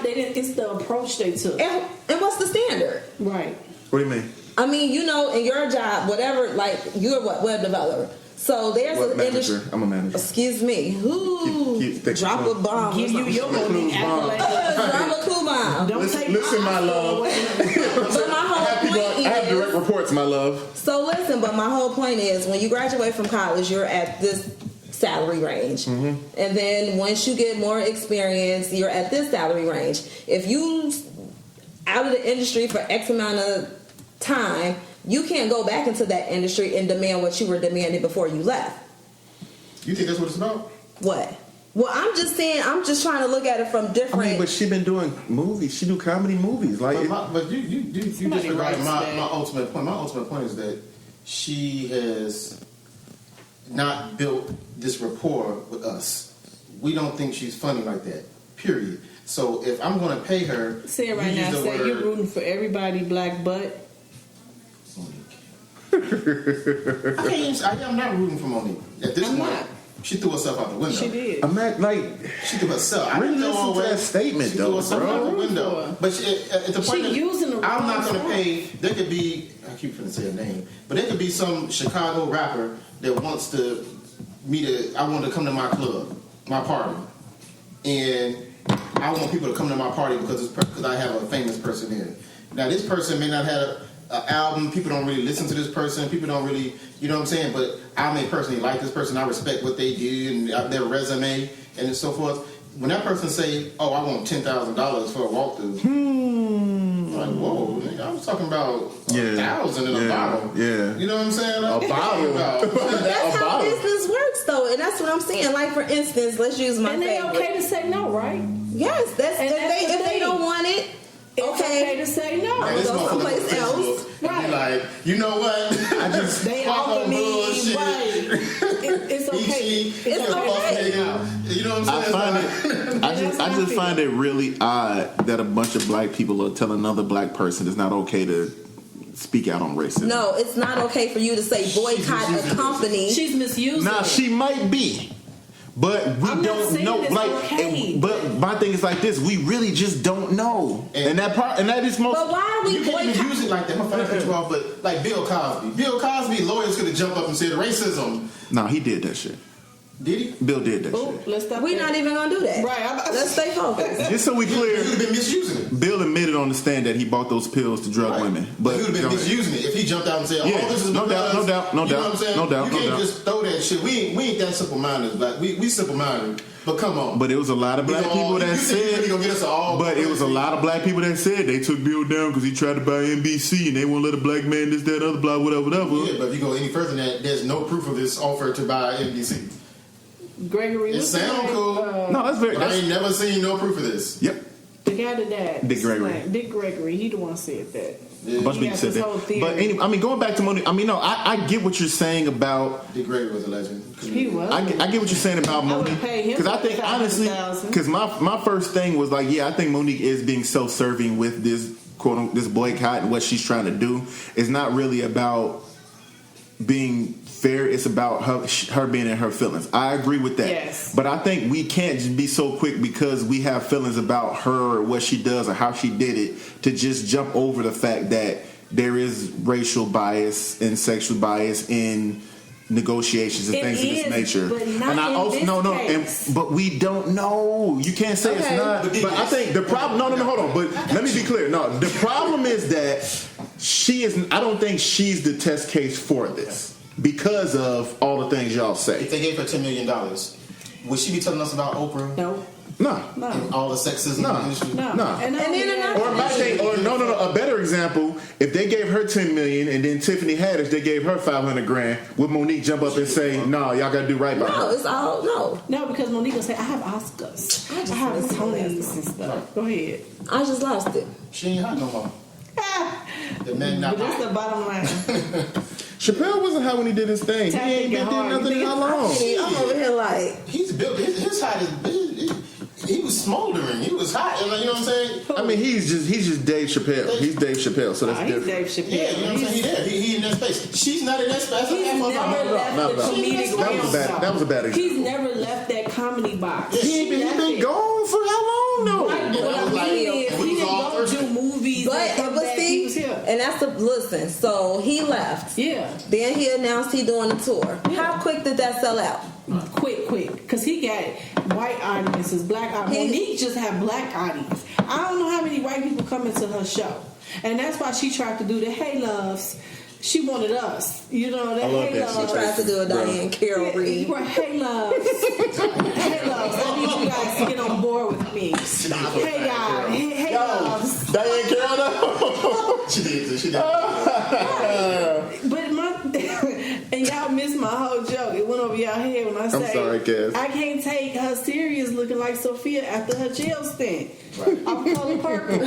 the day, it's the approach they took. And what's the standard? Right. What do you mean? I mean, in your job, whatever, like you're what web developer. So there's an industry. I'm a manager. Excuse me. Ooh, drop a bomb. Give you your money. Drop a cool bomb. Listen, my love. But my whole point I have direct reports, my love. So listen, but my whole point is, when you graduate from college, you're at this salary range, and then once you get more experience, you're at this salary range. If you out of the industry for X amount of time, you can't go back into that industry and demand what you were demanding before you left. You think that's what it's about? What? Well, I'm just saying. I'm just trying to look at it from different. I mean, but she been doing movies. She do comedy movies. Like, but you disregard my ultimate point. My ultimate point is that she has not built this rapport with us. we don't think she's funny like that. Period. So if I'm going to pay her, say it right now. Say you're rooting for everybody black butt. Monique. I'm not rooting for Monique at this point. Not. She threw herself out the window. She did. I'm at she threw herself. I didn't listen to that statement she though, threw herself out the window. But at the point I'm not going to pay. There could be. I keep trying to say her name, but there could be some Chicago rapper that wants to I want to come to my club, my party, and I want people to come to my party because I have a famous person here. Now this person may not have an album. People don't really listen to this person. People don't really, you know what I'm saying? But I may personally like this person. I respect what they do and their resume and so forth. When that person say, "Oh, I want $10,000 for a walkthrough," I'm like, whoa, nigga, I was talking about 1,000 in a bottle. Yeah, you know what I'm saying? Like, a bottle. That's how business works, though, and that's what I'm saying. Like for instance, let's use my favorite. And they okay to say no, right? Yes, that's if they don't want it. It's okay to say no. Go someplace else. Right. Be like, you know what? I just they offer me right. It's okay. It's okay. You know what I'm saying? I just find it really odd that a bunch of black people are telling another black person it's not okay to speak out on racism. No, it's not okay for you to say boycott a company. She's misusing. Now she might be. But we don't know, but my thing is like this: we really just don't know, and that is most. But why are we? You can't even use it like that. I'm gonna cut you off, but like Bill Cosby, lawyers could have jumped up and said racism. No, he did that shit. Did he? Bill did that shit. Let's stop. We're not even gonna do that. Right. Let's stay focused. Just so we clear, he would have been misusing it. Bill admitted on the stand that he bought those pills to drug women, but he would have been misusing it if he jumped out and said, "Oh, this is no doubt." You know what I'm saying? You can't just throw that shit. We ain't that simple minded. Like we simple minded. But come on. But it was a lot of black people that said. But it was a lot of black people that said they took Bill down because he tried to buy NBC and they won't let a black man this, that, other, blah, whatever. Yeah, but if you go any further than that, there's no proof of this offer to buy NBC. Gregory, it sounds cool. No, that's very. I ain't never seen no proof of this. Yep. The guy that Dick Gregory. Dick Gregory, he the one said that. Yeah. A bunch of people said that. But anyway, I mean, going back to Monique, I mean, no, I get what you're saying about. Dick Gregory was a legend. He was. I get what you're saying about Monique. Because I think, honestly, because my first thing was like, I think Monique is being self-serving with this, quote, this boycott and what she's trying to do. It's not really about being fair. It's about her being in her feelings. I agree with that. Yes. But I think we can't just be so quick because we have feelings about her or what she does or how she did it to just jump over the fact that there is racial bias and sexual bias in negotiations and things of this nature. But not and I also but we don't know. You can't say it's not. But I think the problem. No, hold on. But let me be clear. No, the problem is that she is. I don't think she's the test case for this. Because of all the things y'all say. If they gave her $10 million, would she be telling us about Oprah? No. And all the sexism in the industry? No. A better example, if they gave her $10 million and then Tiffany Haddish, they gave her $500,000, would Monique jump up and say, "No, y'all gotta do right by her"? No, it's all no, because Monique will say, "I have Oscars, I have Tonys and stuff." Go ahead. I just lost it. She ain't hot no more. The men not but that's the bottom line. Chappelle wasn't hot when he did his thing. He ain't been doing nothing in how long? I'm over here like he's built. His height is. He was smoldering. He was hot. You know what I'm saying? I mean, he's just Dave Chappelle. He's Dave Chappelle, so that's different. Dave Chappelle. Yeah, you know what I'm saying? He there. He in that space. She's not in that space. He's never left the comedic realm. That was a bad example. He's never left that comedy box. He been gone for how long though? He didn't go do movies. And that's listen. So he left. Yeah. Then he announced he doing a tour. Yeah. How quick did that sell out? Quick, because he got white audiences, black audiences. Monique just had black audience. I don't know how many white people come into her show, and that's why she tried to do the "Hey Loves." She wanted us, you know. That "Hey Loves." She tried to do a Diane Carroll read. "Hey Loves, Hey Loves." I need you guys to get on board with me. Hey guys, hey Loves. Diane Carroll. She did. But and y'all missed my whole joke. It went over y'all head when I said, "I'm sorry, Cass. I can't take her serious looking like Sophia after her jail stint." Right. I'm color purple.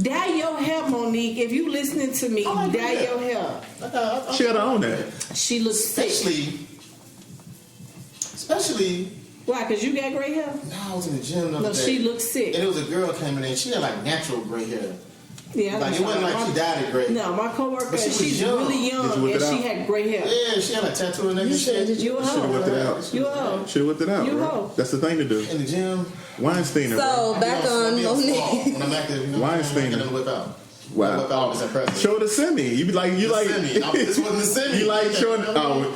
Dye your hair, Monique. If you listening to me, dye your hair. She got to own that. She looks especially Why? Because you got gray hair? No, I was in the gym the other No, day. she looked sick. And it was a girl came in there. She had like natural gray hair. Yeah, Like it wasn't like she dyed it gray. No, my coworker, But she was she's young. really young, Did you whip and it she out? had gray hair. Yeah, she had a tattoo in there. You should. Did You a Should have whipped hoe. it out. You a hoe. Should have whipped it out. You bro. hoe. That's the thing to do. In the gym. Weinstein. So back on Monique. When I'm active, you know, Weinstein. I'm whip out. Wow. Whip out is impressive. Show the semi. You be like, you The like. semi. This wasn't the semi. You like showing. Oh,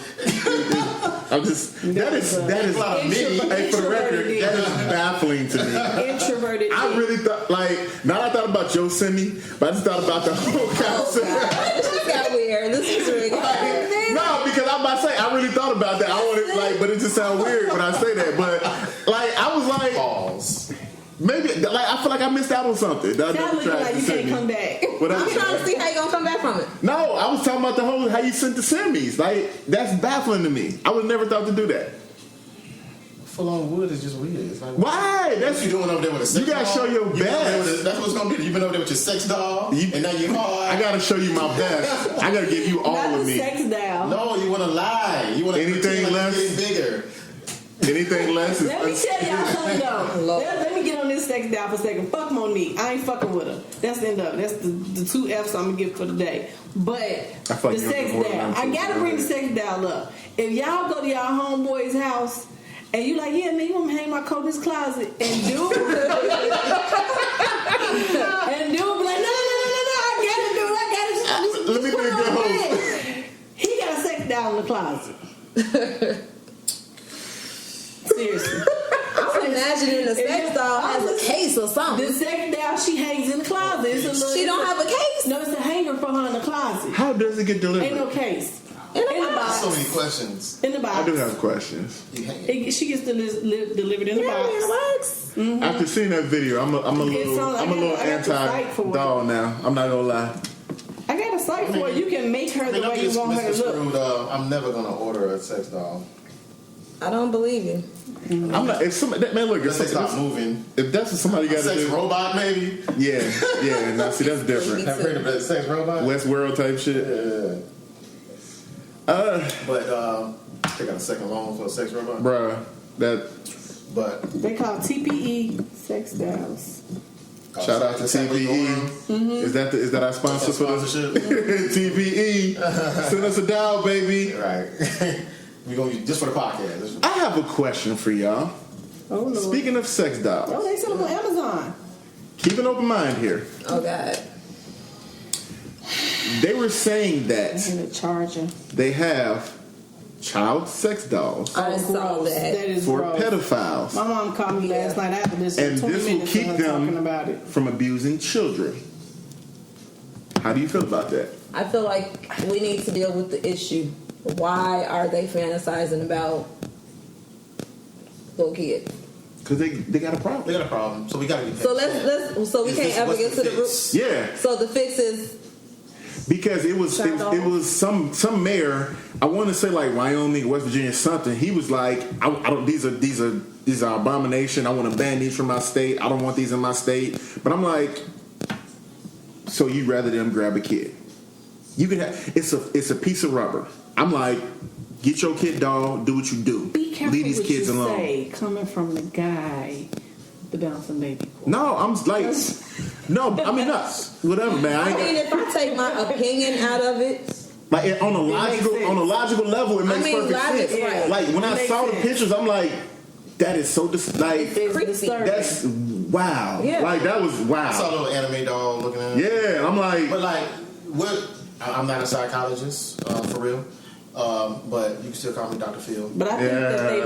I'm just. That is. Hey, for the record, that is baffling to me. Introverted. I really thought, like, not I thought about Joe Simi, but I just thought about the whole concept. This just got weird. This is really weird. No, because I'm about to say, I really thought about that. I wanted, like, but it just sounds weird when I say that. But, like, I was like, Pause. maybe, like, I feel like I missed out on something. That I That never looking tried like to you send can't me. come back. What I'm else? trying to see how you gonna come back from it. No, I was talking about the whole, how you sent the semis. Like, that's baffling to me. I would never thought to do that. Full on wood is just weird. It's like, Why? That's what you doing over there with a sex You gotta doll? show your You been over there best. with a- That's what's gonna be. You've been over there with your sex doll, and now you're hard. I gotta show you my best. I gotta give you all Not of the me. sex down. No, you want to lie. You want to Anything pretend like less? you're getting bigger. Anything less is Let me tell y'all something though. Lord. Let me get on this sex down for a second. Fuck Monique. I ain't fucking with her. That's the end of it. That's the two F's I'm gonna give for the day. But feel like the you sex have more than down. one I gotta too. bring the sex down up. If y'all go to y'all homeboy's house and you like, yeah, man, you want me to hang my coat in this closet and do and do be like, no, I gotta do it. I gotta just Let me put be a it good on host. bed. He got a sex down in the closet. Seriously. I'm imagining the sex doll has a case or something. The sex doll she hangs in the closet. It's a little, She don't have a case. No, it's a hanger for her in the closet. How does it get delivered? Ain't no case. In the the box. So many questions. In the box. I do have questions. You hang. She gets delivered in the Yeah, in the box. box. After seeing that video, I'm a little I got the site for it. anti-doll now. I'm not gonna lie. I got a site for it. You can make her I mean, the don't way get you want her to look. misconstrued. I'm never gonna order a sex doll. I don't believe you. I'm not. If somebody, man, look, Unless they stop moving. if that's what somebody got to Sex do, robot, maybe. yeah. Now see, that's different. Have you heard of that sex robot? Westworld type shit. Yeah. But they got a second loan for a sex robot. Bruh, that. But They call TPE sex dolls. Shout out to that's how we TPE. going. Is that our sponsor for this? Sponsorship. TPE, send us a dial, baby. Right. We're gonna use just for the podcast. I have a question for y'all. Oh no. Speaking of sex dolls, Oh, they sell them on Amazon. keep an open mind here. Oh God. They were saying that And the charger. they have child sex dolls I saw Gross. that. That is for gross. pedophiles, My mom called me last night after this. and 20 this will minutes keep of her talking them about it. from abusing children. How do you feel about that? I feel like we need to deal with the issue. Why are they fantasizing about little kids? Because they got a They problem. got a problem, so we gotta get. So so we Is can't this- ever what's get the to the root. fix? Yeah, So the fix is because it was some mayor. I want to say like Wyoming, West Virginia, something. He was like, I don't. These are abomination. I want to ban these from my state. I don't want these in my state. But I'm like, so you rather them grab a kid? You can have it's a piece of rubber. I'm like, get your kid doll. Do what you do. Be careful Leave these what kids you alone. say coming from the guy, the bouncing baby. No, I'm like, no. I mean, whatever, man. I mean, if I take my opinion out of it, Like on a makes logical level, it makes perfect logic, sense. right. Like when I It saw makes the sense. pictures, I'm like, that is so It's creepy. disturbing. that's wow. Yeah. Like that was I saw a wow. little anime doll looking at it. Yeah, and I'm like, But like, what? I'm not a psychologist for real. But you can still call me Dr. Phil. But I think that they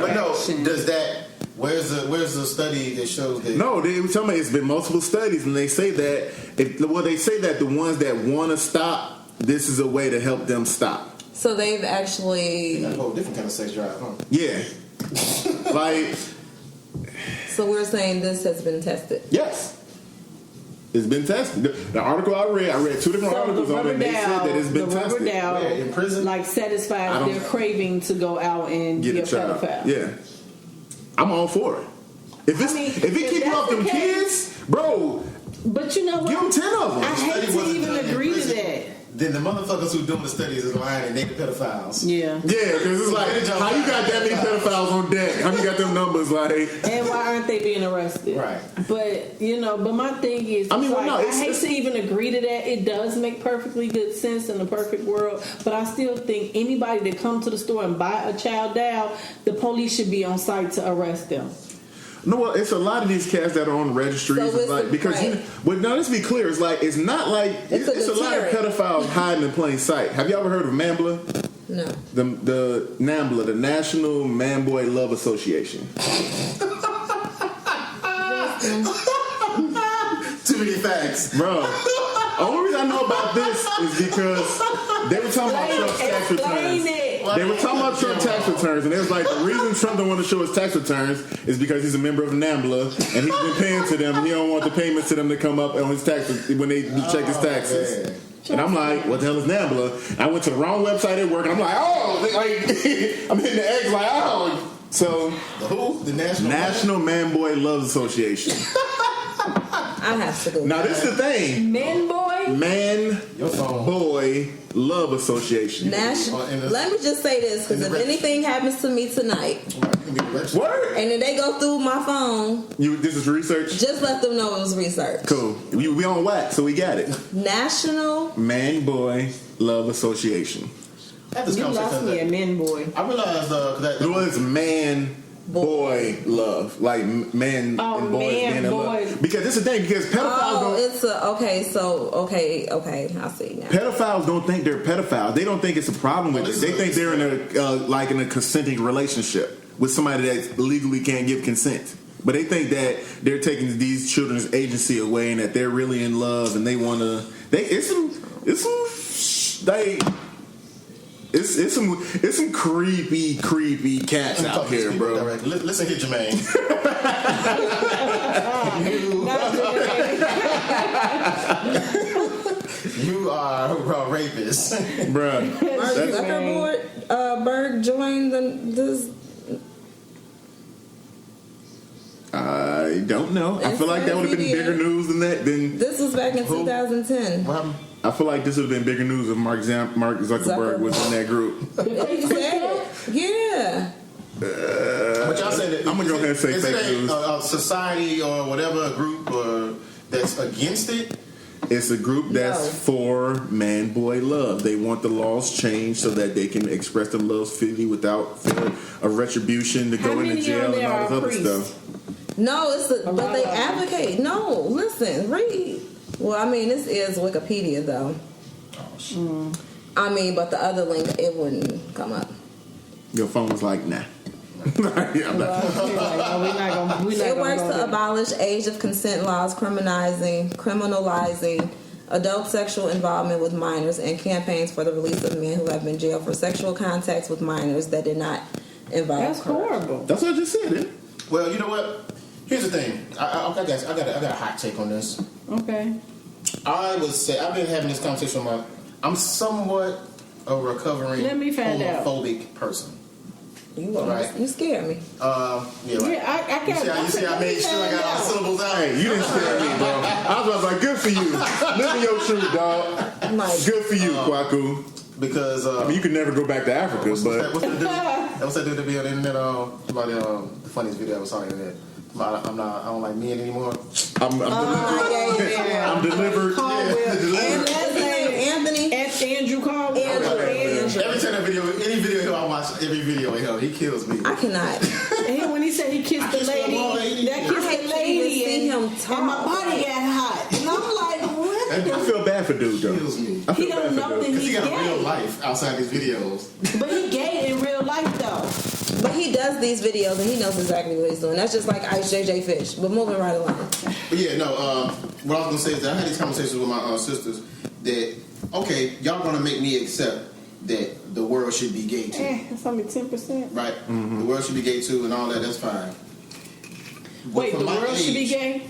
But no, does that? Where's the study that shows that? no, they were telling me it's been multiple studies, and they say that they say that the ones that want to stop, this is a way to help them stop. so they've actually. Got a whole different kind of sex drive, huh? Yeah, like So we're saying this has been tested. yes. It's been tested. The article I read two different So the articles on it. rubber And they said that it's been the rubber tested. doll, Where, in prison? like I satisfies don't- their craving to go out and Get be a a child. pedophile. Yeah, I'm all for it. If I mean, it if keep you that's off them the case- kids, bro, But you know what? give them 10 of them. I hate study to wasn't even done in agree to prison. that. then the motherfuckers who doing the studies is lying and they the pedophiles. Yeah, because it's like, how you got that many pedophiles on deck? How you got them numbers like? And why aren't they being arrested? Right. But but my thing is, I hate to even agree to that. It does make perfectly good sense in a perfect world, but I still think anybody that come to the store and buy a child doll, the police should be on site to arrest them. No, well, it's a lot of these cats that are on registries. So let's be clear. It's like it's not like it's a lot of pedophiles hiding in plain sight. Have you ever heard of NAMBLA? No. The NAMBLA, the National Man Boy Love Association. Too many facts, bro. The only reason I know about this is because they were talking about Trump's tax returns. They were talking about Trump tax returns, and it was like the reason Trump don't want to show his tax returns is because he's a member of NAMBLA, and he's been paying to them, and he don't want the payments to them to come up on his taxes when they check his taxes. Man. And I'm like, what the hell is NAMBLA? I went to the wrong website at work, and I'm like, I'm hitting the X like, So the who? The National Man Boy Love Association. I have to go. Now this is the thing. Man Boy Love Association. Let me just say this, because if anything happens to me tonight, word, and then they go through my phone, this is research. Just let them know it was research. Cool. We on wax, so we got it. National Man Boy Love Association. You lost me a man boy. I realized it was man. Boy love, like men and boys being in love. Because this is the thing, because pedophiles okay, I see now. Pedophiles don't think they're pedophiles. They don't think it's a problem with it. They think they're in a consenting relationship with somebody that legally can't give consent. But they think that they're taking these children's agency away and that they're really in love and they want to. It's some creepy cats out here, bro. Listen here, Jermaine. You are a rapist, bro. Mark Zuckerberg joined this. I don't know. I feel like that would have been bigger news than that. This was back in 2010. I feel like this would have been bigger news if Mark Zuckerberg was in that group. Yeah. But y'all said that I'm gonna go ahead and say fake news. A society or whatever, a group that's against it. It's a group that's for man-boy love. They want the laws changed so that they can express their love freely without fear of retribution to go into jail and all this other stuff. No, but they advocate. No, listen, read. Well, I mean, this is Wikipedia, though. Oh, shit. I mean, but the other link, it wouldn't come up. Your phone was like, nah. It works to abolish age of consent laws, criminalizing adult sexual involvement with minors, and campaigns for the release of men who have been jailed for sexual contacts with minors that did not involve. That's horrible. That's what I just said. Well, you know what? Here's the thing. I got a hot take on this. Okay. I would say I've been having this conversation with I'm somewhat a recovering homophobic person. You scared me. Yeah, right. I can't. You see, I made sure I got all the syllables out. Hey, you didn't scare me, bro. I was like, good for you. Live in your truth, dog. Good for you, Kwaku. Because you could never go back to Africa, what's that dude to be on the internet about the funniest video I was on the internet. I don't like men anymore. I'm delivered. Anthony. Andrew Caldwell. Every time any video I watch, every video of him, he kills me. I cannot. And when he said he kissed the lady, and my body got hot. And I'm like, what? I feel bad for dude, though. He don't know that he got real life outside these videos. But he gay in real life, though. But he does these videos and he knows exactly what he's doing. That's just like Ice JJ Fish. But moving right along. But yeah, no. What I was gonna say is that I had these conversations with my sisters that y'all gonna make me accept that the world should be gay too. That's only 10%. Right. Mm-hmm. The world should be gay too, and all that. That's fine. Wait, the world should be gay?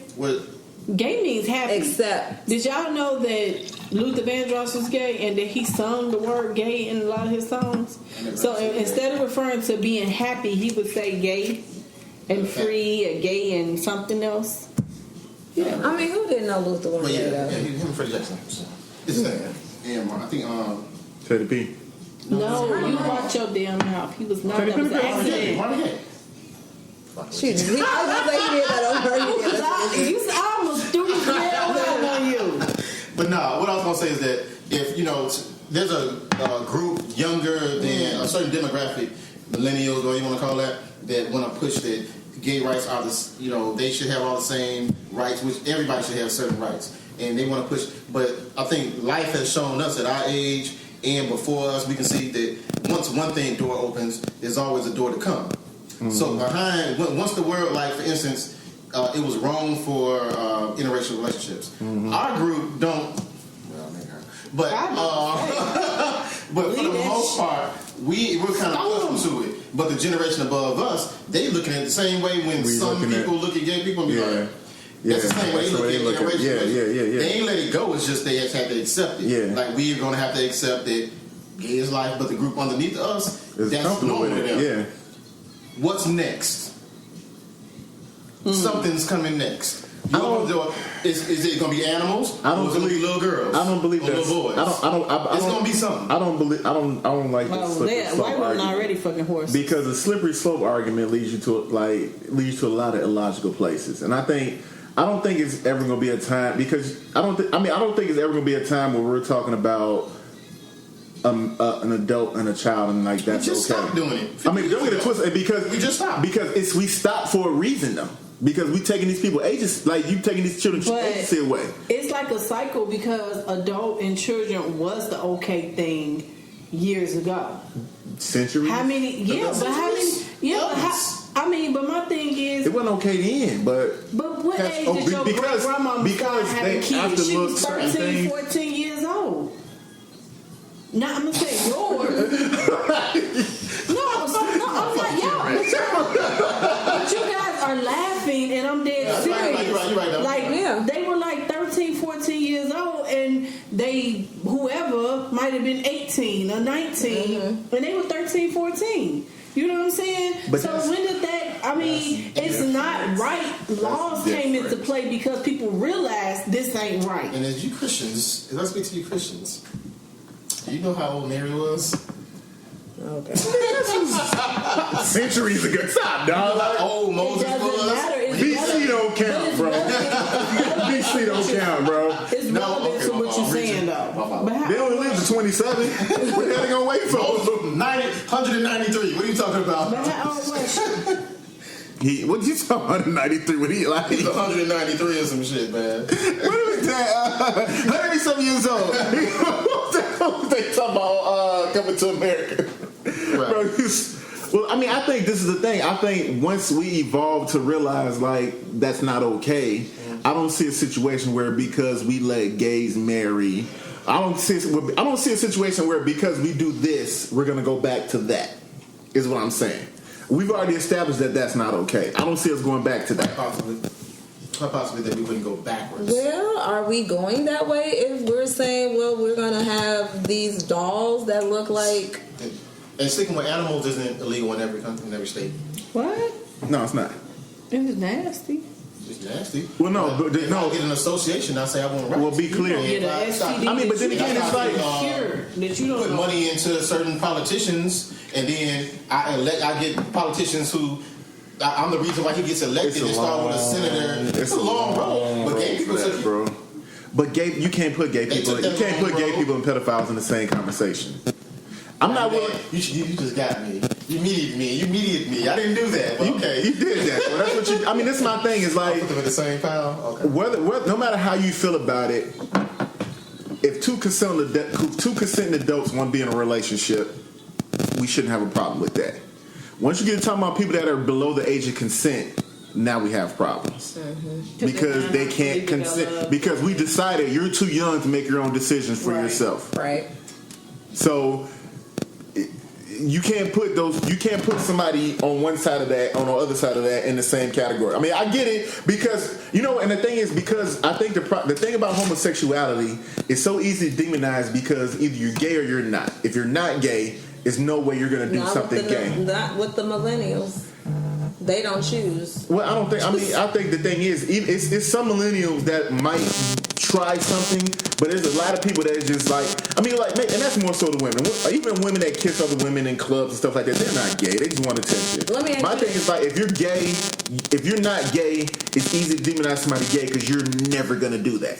Gay means happy. Except. Did y'all know that Luther Vandross was gay and that he sung the word gay in a lot of his songs? So instead of referring to being happy, he would say gay and free or gay and something else. Yeah. I mean, who didn't know Luther was gay though? Yeah, him and Freddie Jackson. It's And I think Teddy P. No, you watch your damn mouth. He was not. That was an accident. Marvin Gaye. Shoot, I was gonna say he did that on her. You said I almost threw his head on you. But nah, what I was gonna say is that if there's a group younger than a certain demographic, millennials, what you want to call that want to push that gay rights are they should have all the same rights, which everybody should have certain rights, and they want to push. But I think life has shown us at our age and before us, we can see that once one door opens, there's always a door to come. Mm-hmm. So once the world, like for instance, it was wrong for interracial relationships. Mm-hmm. Our group don't. Well, maybe her. But but for the most part, we're kind of accustomed to it. But the generation above us, they looking at it the same way when some people look at gay people and be like, that's the same way they look at interracial relationships. They ain't let it go. It's just they just have to accept it. Yeah. Like we're going to have to accept that gay is life, but the group underneath us, that's normal to them. Yeah. What's next? Something's coming next. Is it going to be animals? I don't believe little girls. I don't believe that. Little boys. It's going to be something. I don't like the slippery slope white women argument. already fucking horses. Because the slippery slope argument leads you to a lot of illogical places, and I don't think it's ever going to be a time because I don't think it's ever going to be a time where we're talking about an adult and a child and like that's we just okay. Stop doing it. Don't get it twisted because we just stopped because we stopped for a reason though. Because we taking these people ages, like you taking these children's agency away. It's like a cycle because adult and children was the okay thing years ago. Centuries. How many? Yeah, but how many? Yeah, but my thing is, it wasn't okay then. But what age did your great grandma start having kids? She was 13, 14 years old. Now I'm gonna say yours. I'm like y'all. But you guys are laughing, and I'm dead serious. You're right, they were like 13, 14 years old, and whoever might have been 18 or 19, and they were 13, 14. You know what I'm saying? But so when did that? I mean, it's not right. Laws came into play because people realized this ain't right. And as you Christians, as I speak to you Christians, you know how old Mary was? Okay. Centuries ago. Stop, dog. How old Moses was? BC don't count, bro. BC don't count, bro. It's relevant to what you're saying, though. They only live to 27. What are they gonna wait for? 193. What are you talking about? But how old was she? What you talking 193? What he like? He's 193 or some shit, man. What was that? 100-something years old. What they talking about coming to America? Right. Bro, well, I mean, I think this is the thing. I think once we evolve to realize like that's not okay, I don't see a situation where because we let gays marry, I don't see a situation where because we do this, we're gonna go back to that. Is what I'm saying. We've already established that that's not okay. I don't see us going back to that. Possibly that we wouldn't go backwards. Well, are we going that way if we're saying, well, we're going to have these dolls that look like... And sticking with animals isn't illegal in every country, in every state. What? No, it's not. It was nasty. It's nasty. Well, no, but I get an association, I say I want rights. Well, be clear. I mean, but then again, it's like... that you don't put money into certain politicians, and then I get politicians who... I'm the reason why he gets elected and start with a senator. It's a long road. But gay people said, bro. But you can't put gay people. You can't put gay people and pedophiles in the same conversation. I'm not willing. You just got me. You mediated me. I didn't do that. But okay, you did that. Well, that's what you. I mean, this is my thing. Is like put them in the same pile. Okay. Whether no matter how you feel about it, if two consenting adults want to be in a relationship, we shouldn't have a problem with that. Once you get to talking about people that are below the age of consent, now we have problems. Mm-hmm. Because they can't consent. Because we decided you're too young to make your own decisions for yourself. Right. So you can't put somebody on one side of that, on the other side of that in the same category. I mean, I get it because, and the thing is, because I think the thing about homosexuality is so easy to demonize because either you're gay or you're not. If you're not gay, there's no way you're going to do something gay. Not with the millennials. They don't choose. Well, I don't think. I think the thing is, it's some millennials that might try something, but there's a lot of people that is just like, I mean, like, and that's more so the women. Even women that kiss other women in clubs and stuff like that, they're not gay. They just want attention. My thing is, like, if you're gay, if you're not gay, it's easy to demonize somebody gay because you're never going to do that.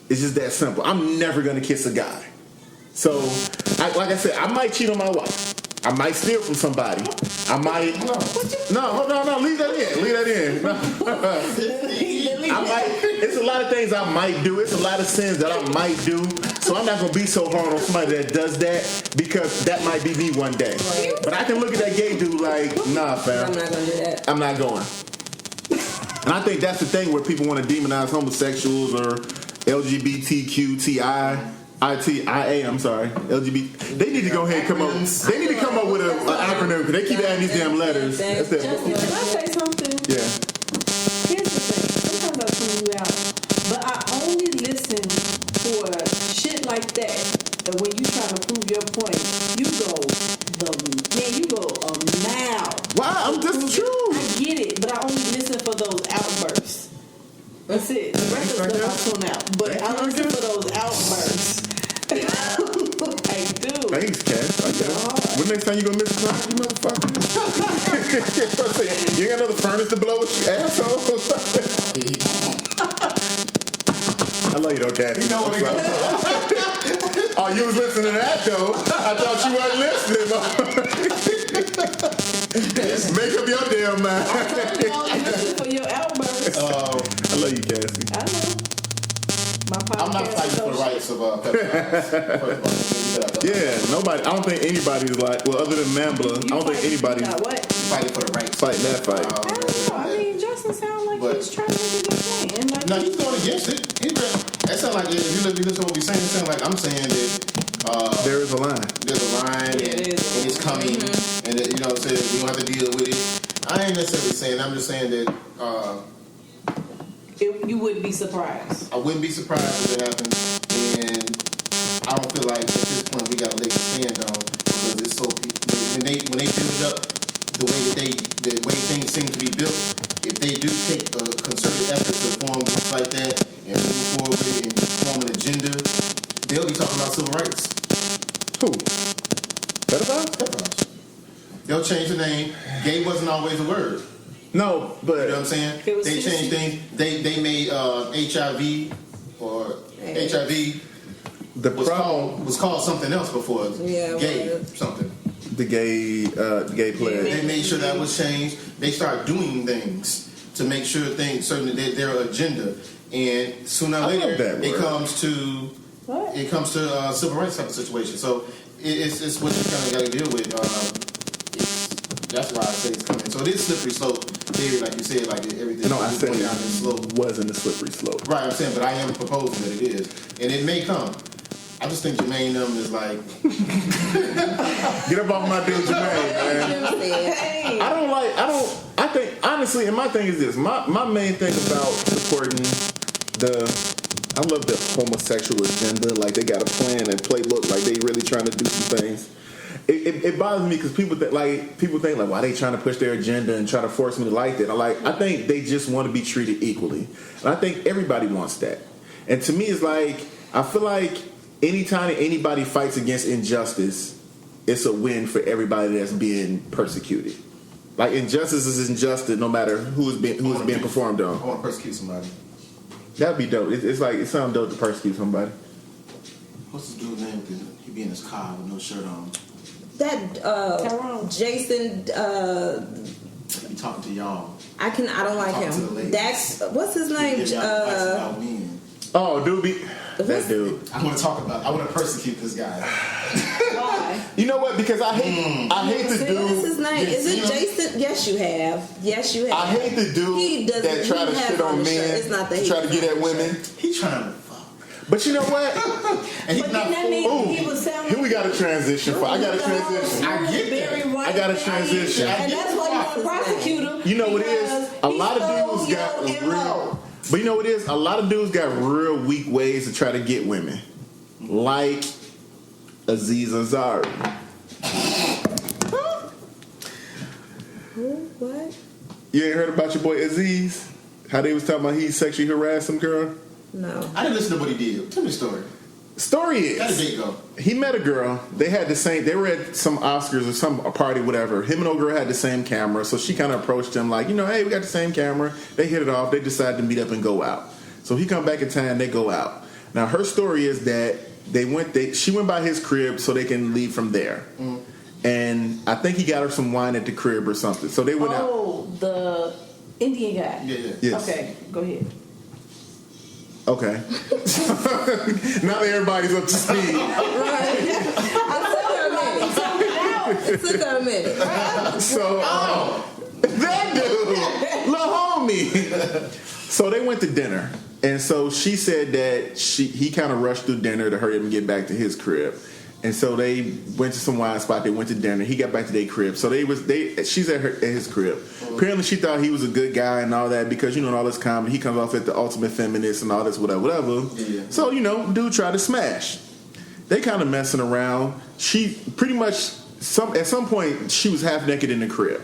It's just that simple. I'm never going to kiss a guy. So, like I said, I might cheat on my wife. I might steal from somebody. I might. No, leave that in. I might. It's a lot of things I might do. It's a lot of sins that I might do. So I'm not gonna be so hard on somebody that does that because that might be me one day. Right. But I can look at that gay dude like, nah, fam. I'm not gonna do that. I'm not going. And I think that's the thing where people want to demonize homosexuals or LGBTQTI. LGBT. They need to go ahead and come up. They need to come up with an acronym because they keep adding these damn letters. That's Can I say something? Yeah. Here's the thing. Sometimes I tune you out, but I only listen for shit like that. And when you try to prove your point, you go a mile. Wow, that's true. I get it, but I only listen for those outbursts. That's it. The rest of the stuff I tune out, but I listen for those outbursts. I do. Thanks, Cass. I guess. When next time you gonna miss a time, you motherfucker? You ain't got another furnace to blow with you, asshole. I love you though, Cass. You know what it goes. Oh, you was listening to that though. I thought you weren't listening. Make up your damn mind. I listen for your outbursts. I love you, Cassie. I know. I'm not fighting for the rights of pedophiles. Yeah, nobody. I don't think anybody's like. Well, other than Mambla, I don't think anybody's fighting for the rights. Fighting that fight. I don't know. I mean, Justin sounds like he's trying to make a good point. And like, no, he's going against it. That sounds like if you listen to what we're saying, it sounds like I'm saying that there is a line. There's a line, and it's coming, and that, you know what I'm saying, we don't have to deal with it. I ain't necessarily saying. I'm just saying that. you wouldn't be surprised. I wouldn't be surprised if it happens, and I don't feel like at this point we got a leg to stand on because it's so when they build it up the way things seem to be built. If they do take a concerted effort to form groups like that and move forward with it and form an agenda, they'll be talking about civil rights. Who? Pedophiles? They'll change the name. Gay wasn't always a word. No, but you know what I'm saying? They changed things. They made HIV or HIV was called something else before. Yeah, gay something. The gay pledge. They made sure that was changed. They started doing things to make sure certain their agenda, and sooner or later it comes to civil rights type of situation. So it's what you kind of got to deal with. That's why I say it's coming. So it is slippery slope theory, like you said, like everything. No, I said down this slope. Wasn't a slippery slope. Right, I'm saying, but I am proposing that it is, and it may come. I just think Jermaine them is like get up off my dude Jermaine, man. I think honestly, and my thing is this. My main thing about supporting I love the homosexual agenda. Like they got a plan and playbook. Like they really trying to do some things. It bothers me because people think why they trying to push their agenda and try to force me to like that. I think they just want to be treated equally, and I think everybody wants that. And to me, it's like I feel like anytime anybody fights against injustice, it's a win for everybody that's being persecuted. Like injustice is injustice, no matter who is being performed on. I want to persecute somebody. That'd be dope. It's like it sounds dope to persecute somebody. What's this dude's name? He be in his car with no shirt on. That Jason. He talking to y'all. I don't like him. Dax. What's his name? Oh, dude, that dude. I want to persecute this guy. Why? You know what? Because I hate the dude. What's his name? Is it Jason? Yes, you have. I hate the dude that try to shit on men, try to get at women. He trying to fuck. But you know what? And he's not here we got a transition. I got a transition. I get that. I got a transition. And that's why you want to prosecute him. You know what it is? A lot of dudes got real. But you know what it is? A lot of dudes got real weak ways to try to get women. Like Aziz Ansari. What? You ain't heard about your boy Aziz? How they was talking about he sexually harassed some girl? No. I didn't listen to what he did. Tell me the story. Story is, how did they go? He met a girl. They had the same. They were at some Oscars or some party, whatever. Him and old girl had the same camera, so she kind of approached him like, hey, we got the same camera. They hit it off. They decided to meet up and go out. So he come back in town. They go out. Now her story is that she went by his crib so they can leave from there. Mm. And I think he got her some wine at the crib or something. So they went out. Oh, the Indian guy. Yeah. Yes. Okay, go ahead. Okay. Now that everybody's up to speed. Right. It took her a minute. So that dude, little homie. So they went to dinner. And so she said that he kind of rushed through dinner to hurry up and get back to his crib. And so they went to some wine spot. They went to dinner. He got back to their crib. So she's at his crib. Apparently, she thought he was a good guy and all that because in all this comedy, he comes off as the ultimate feminist and all this whatever. Yeah. So dude tried to smash. They kind of messing around. She pretty much at some point she was half naked in the crib.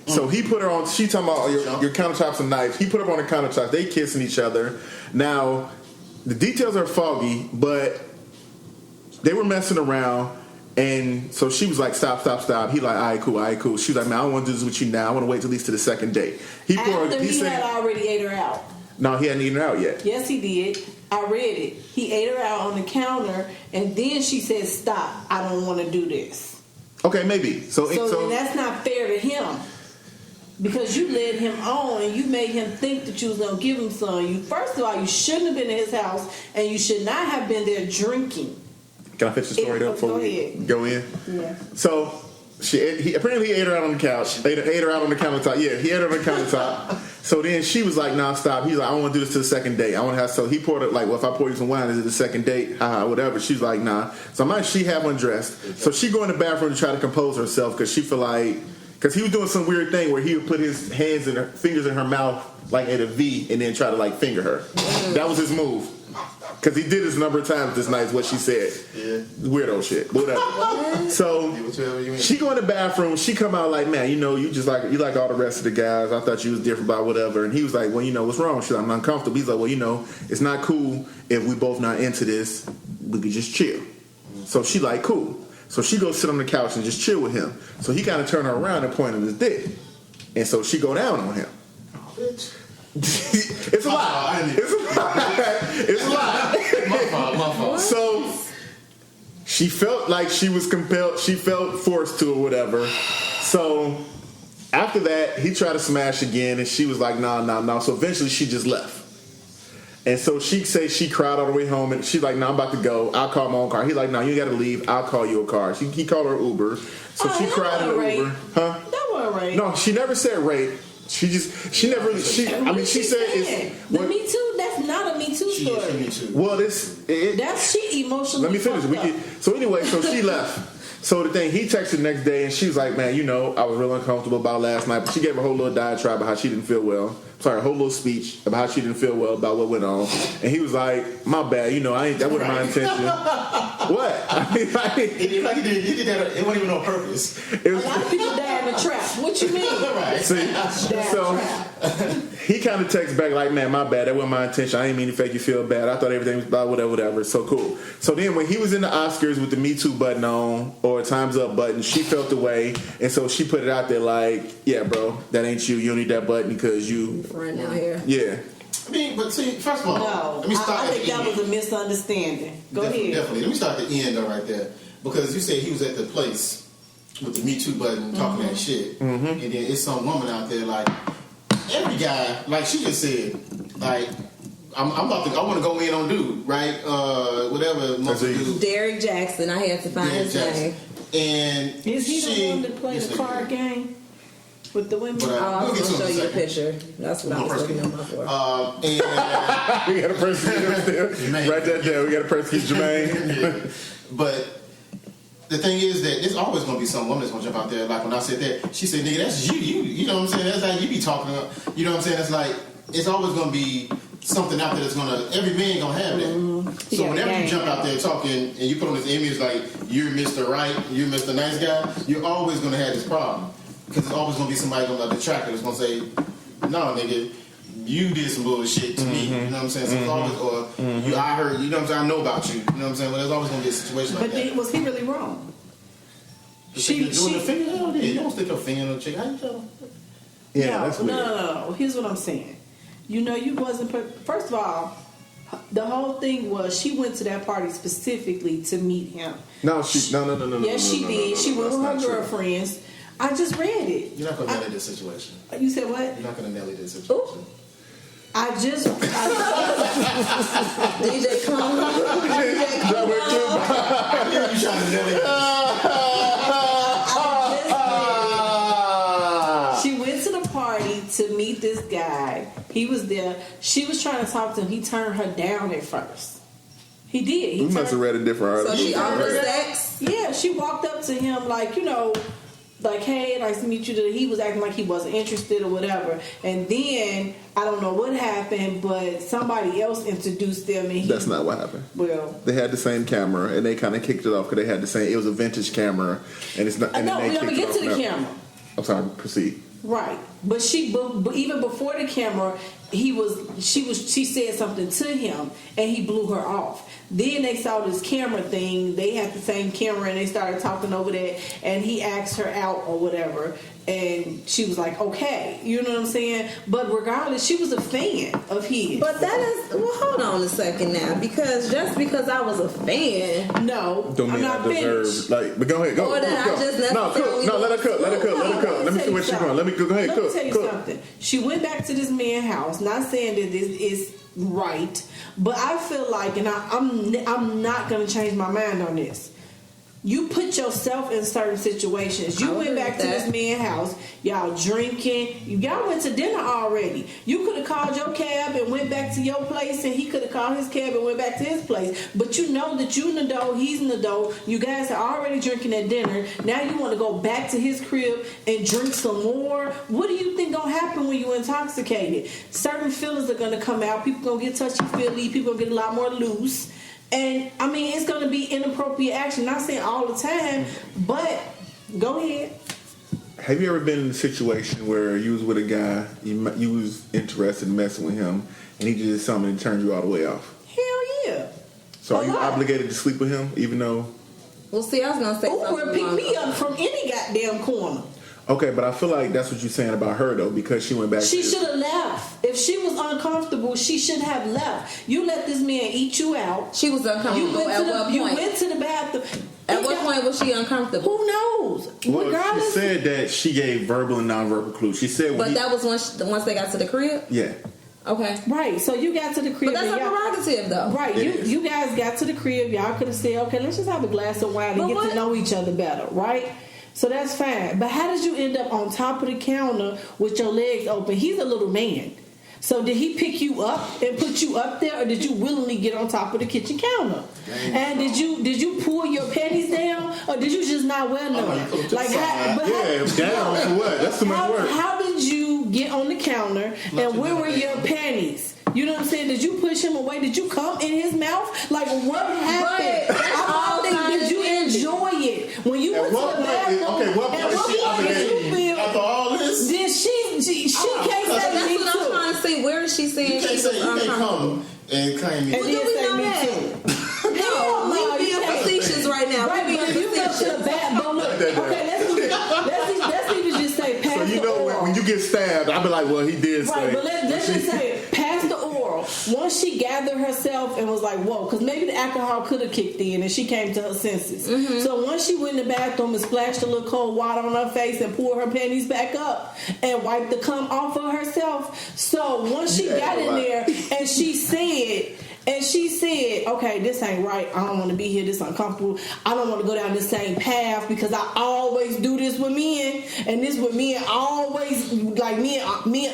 So he put her on. She talking about your countertops and knives. He put her on the countertops. They kissing each other. Now the details are foggy, but they were messing around, and so she was like, stop. He like, all right, cool. She was like, man, I don't want to do this with you now. I want to wait till at least to the second date. He had already ate her out. No, he hadn't eaten her out yet. Yes, he did. I read it. He ate her out on the counter, and then she said, stop. I don't want to do this. Okay, maybe. So that's not fair to him. Because you led him on and you made him think that you was going to give him some. First of all, you shouldn't have been in his house, and you should not have been there drinking. Can I finish the story though before we go in? Yeah. So he apparently ate her out on the couch. Ate her out on the countertop. Yeah, he ate her on the countertop. So then she was like, nah, stop. He's like, I don't want to do this to the second date. I want to have. So he poured it like, well, if I pour you some wine, is it the second date? Whatever. She's like, nah. So she have undressed. So she go in the bathroom to try to compose herself because she feel like, because he was doing some weird thing where he would put his hands and her fingers in her mouth like at a V and then try to like finger her. That was his move. Because he did this a number of times this night, is what she said. Yeah. Weirdo shit. Whatever. So she go in the bathroom. She come out like, man, you just like all the rest of the guys. I thought you was different about whatever. And he was like, well, what's wrong? She's like, I'm uncomfortable. He's like, well, it's not cool if we both not into this. We could just chill. So she like, cool. So she goes sit on the couch and just chill with him. So he kind of turned her around and pointed his dick. And so she go down on him. Oh, bitch. It's a lot. It's a lot. My fault. So she felt like she was compelled. She felt forced to or whatever. So after that, he tried to smash again, and she was like, nah. So eventually, she just left. And so she says she cried all the way home, and she's like, I'm about to go. I'll call my own car. He's like, no, you got to leave. I'll call you a car. He called her Uber. So she cried in the Uber. Huh? That wasn't rape. No, she never said rape. She said it's the Me Too. That's not a Me Too story. Well, that's she emotionally. Let me finish. So anyway, so she left. So the thing, he texted the next day, and she was like, man, I was real uncomfortable about last night. But she gave a whole little diatribe about how she didn't feel well. Sorry, a whole little speech about how she didn't feel well about what went on. And he was like, my bad, that wasn't my intention. What? He did that. It wasn't even on purpose. A lot of people die in the trap. What you mean? Right. See? So he kind of texts back like, man, my bad. That wasn't my intention. I didn't mean to make you feel bad. I thought everything was about whatever. So cool. So then when he was in the Oscars with the Me Too button on, or Time's Up button, she felt the way. And so she put it out there like, yeah, bro, that ain't you. You don't need that button because you... Right now here. Yeah. I mean, but see, first of all, no, let me start I think that was a misunderstanding. Go ahead. Definitely. Let me start at the end though, right there. Because you said he was at the place with the Me Too button talking that shit. Mm-hmm. And then it's some woman out there like, every guy, like she just said, like, I want to go in on dude, right? Whatever. Dude. Derek Jackson. I had to find his name. And is he the one that played the card game? With the women? I was going to show you a picture. That's what I was looking at for. We got a person. Write that down. We got a person, Jermaine. Yeah. But the thing is that there's always going to be some woman that's going to jump out there. Like when I said that, she said, nigga, that's you. You know what I'm saying? That's how you be talking. You know what I'm saying? It's like, it's always going to be something out there that's going to, every man going to have that. Mm-hmm. So whenever you jump out there talking and you put on this image like, you're Mr. Right, you're Mr. Nice Guy, you're always going to have this problem. Because there's always going to be somebody on the detractor that's going to say, no, nigga, you did some bullshit to me. You know what I'm saying? So it's always, I heard, you know what I'm saying? I know about you. You know what I'm saying? But there's always gonna be a situation like that. But was he really wrong? Doing the finger? Hell yeah. You don't stick your finger in a chick. How you tell? Yeah, that's weird. No. Here's what I'm saying. You know, you wasn't. First of all, the whole thing was she went to that party specifically to meet him. No. Yes, she did. She went with her girlfriends. I just read it. You're not gonna nail this situation. You said what? You're not gonna nail this situation. Ooh. DJ Come. You trying to nail it. She went to the party to meet this guy. He was there. She was trying to talk to him. He turned her down at first. He did. We must have read a different article. So she offered sex? Yeah, she walked up to him like, you know, like, hey, nice to meet you. He was acting like he wasn't interested or whatever. And then, I don't know what happened, but somebody else introduced them. And that's not what happened. Well, they had the same camera, and they kind of kicked it off because they had the same. It was a vintage camera, and it's not. And no, let me get to the camera. I'm sorry. Proceed. Right, but even before the camera, she said something to him, and he blew her off. Then they saw this camera thing. They had the same camera, and they started talking over that. And he asked her out or whatever, and she was like, "Okay," you know what I'm saying. But regardless, she was a fan of his. But that is hold on a second now, because just because I was a fan, no, don't mean I deserve. Like, but go ahead, go. Or that I just necessarily no, let her cook. Let me see what she's going. Let me go ahead. Let me tell you something. She went back to this man's house. Not saying that this is right, but I feel like, and I'm not going to change my mind on this. You put yourself in certain situations. You went back to this man's house. Y'all drinking. Y'all went to dinner already. You could have called your cab and went back to your place, and he could have called his cab and went back to his place. But you know that you in the dough, he's in the dough. You guys are already drinking at dinner. Now you want to go back to his crib and drink some more. What do you think gonna happen when you're intoxicated? Certain feelings are gonna come out. People gonna get touchy-feely. People gonna get a lot more loose. And, I mean, it's going to be inappropriate action. Not saying all the time, but go ahead. Have you ever been in a situation where you was with a guy, you was interested in messing with him, and he just did something and turned you all the way off? Hell yeah. So are you obligated to sleep with him, even though... Well, see, I was going to say something. Uber pick me up from any goddamn corner. Okay, but I feel like that's what you're saying about her, though, because she went back. She should have left. If she was uncomfortable, she should have left. You let this man eat you out. She was uncomfortable at what point? You went to the bathroom. At what point was she uncomfortable? Who knows? Well, regardless, she said that she gave verbal and nonverbal clues. She said, but that was once they got to the crib. Yeah. Okay. Right. So you got to the crib. But that's a prerogative, though. Right. You guys got to the crib. Y'all could have said, okay, let's just have a glass of wine and get to know each other better. Right. So that's fine. But how did you end up on top of the counter with your legs open? He's a little man. So did he pick you up and put you up there, or did you willingly get on top of the kitchen counter? Dang. And did you pull your panties down, or did you just not wear none? Down for what? That's too much work. How did you get on the counter, and where were your panties? You know what I'm saying? Did you push him away? Did you come in his mouth? Like, what happened? Did you enjoy it? When you went to the bathroom, okay, what part did she obligated after all this? Did she can't say that's me what I'm trying to see. Where is she saying you can't come and claim me? Well, do we know that? No, we being facetious right now. Right, but you go to the bathroom. Okay, let's even just say pass the oral. So you know when you get stabbed, I'll be like, well, he did say. Right, but let's just say pass the oral. Once she gathered herself and was like, whoa, because maybe the alcohol could have kicked in and she came to her senses. Mm-hmm. So once she went in the bathroom and splashed a little cold water on her face and pulled her panties back up and wiped the cum off of herself. So once she got in there and she said, okay, this ain't right. I don't want to be here. This is uncomfortable. I don't want to go down this same path because I always do this with men. And this with men always, like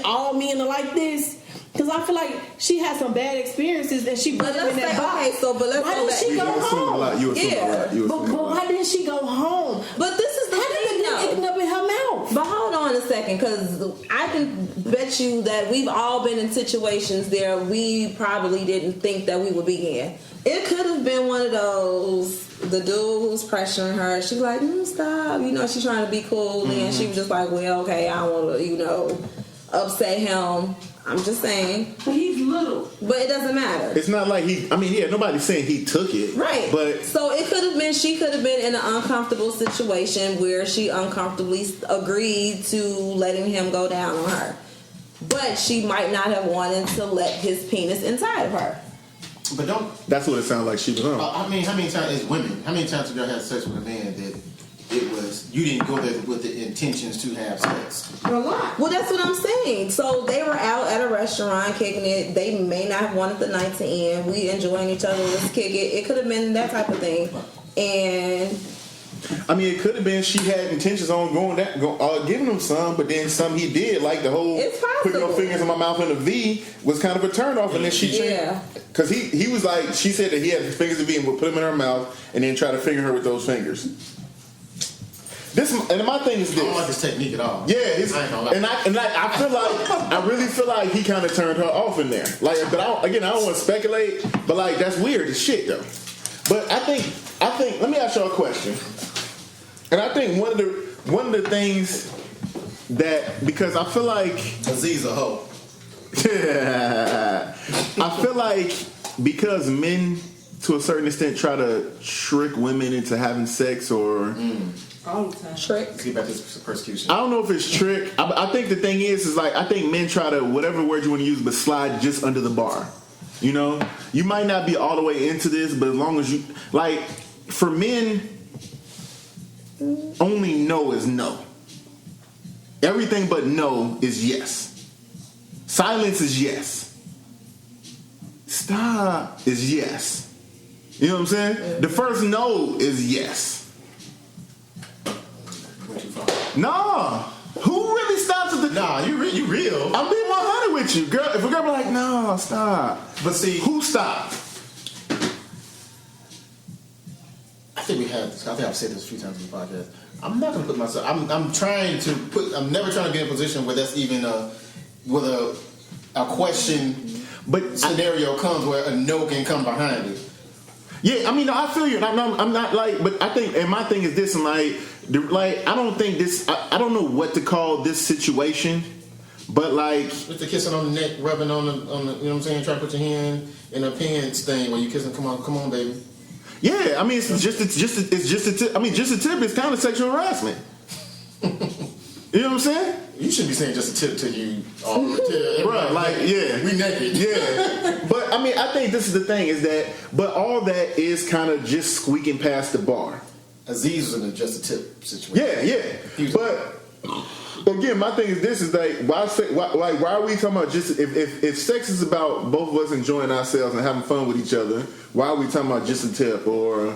all men are like this. Because I feel like she had some bad experiences and she put it in that box. Okay, so, but let's why didn't she go home? You assume a lot. But why didn't she go home? But this is the thing, it up in her mouth. But hold on a second, because I can bet you that we've all been in situations there we probably didn't think that we would be in. It could have been one of those, the dude who's pressuring her. She's like, stop. You know, she's trying to be cool. Mm-hmm. And she was just like, well, okay, I don't want to, upset him. I'm just saying. But he's little. But it doesn't matter. It's not like nobody's saying he took it. Right. But so it could have been, she could have been in an uncomfortable situation where she uncomfortably agreed to letting him go down on her. But she might not have wanted to let his penis inside of her. But don't. That's what it sounded like she was on. I mean, how many times as women? How many times have y'all had sex with a man that it was you didn't go there with the intentions to have sex? A lot. Well, that's what I'm saying. So they were out at a restaurant kicking it. They may not have wanted the night to end. We enjoying each other. Let's kick it. It could have been that type of thing. And I mean, it could have been she had intentions on giving him some, but then some he did, like the whole putting your fingers in my mouth in a V was kind of a turn off, and then she changed. Because he was like, she said that he had his fingers in a V and would put them in her mouth and then try to finger her with those fingers. And my thing is this. I don't like this technique at all. Yeah, I feel like I really feel like he kind of turned her off in there. Like, but I don't want to speculate, but like that's weird as shit though. But I think let me ask y'all a question. And I think one of the things that, because I feel like Aziz a hoe. I feel like because men to a certain extent try to trick women into having sex or all the time. Trick. Let's get back to this persecution. I don't know if it's trick. I think the thing is like I think men try to, whatever word you want to use, but slide just under the bar. You know, you might not be all the way into this, but as long as you like, for men, only no is no. Everything but no is yes. Silence is yes. Stop is yes. You know what I'm saying? Yeah. The first no is yes. Nah. Who really stops at the... Nah, you real. I'm being 100 with you, girl. If a girl be like, no, stop. But see... Who stopped? I think I've said this a few times in the podcast. I'm not going to put myself... I'm never trying to be in a position where that's even with a question scenario comes where a no can come behind it. Yeah, I mean, I feel you. I'm not like... But I think... And my thing is this, and like, I don't think this... I don't know what to call this situation, but like... With the kissing on the neck, rubbing on the... You know what I'm saying? Try to put your hand in a pants thing where you kissing. Come on, baby. Yeah, I mean, it's just a tip. I mean, just a tip is kind of sexual harassment. You know what I'm saying? You shouldn't be saying just a tip to you. Right, like, yeah. We naked. Yeah. But, I mean, I think this is the thing is that... But all that is kind of just squeaking past the bar. Aziz was in a just a tip situation. Yeah. But... Again, my thing is this: is like why are we talking about just if sex is about both of us enjoying ourselves and having fun with each other? Why are we talking about just a tip or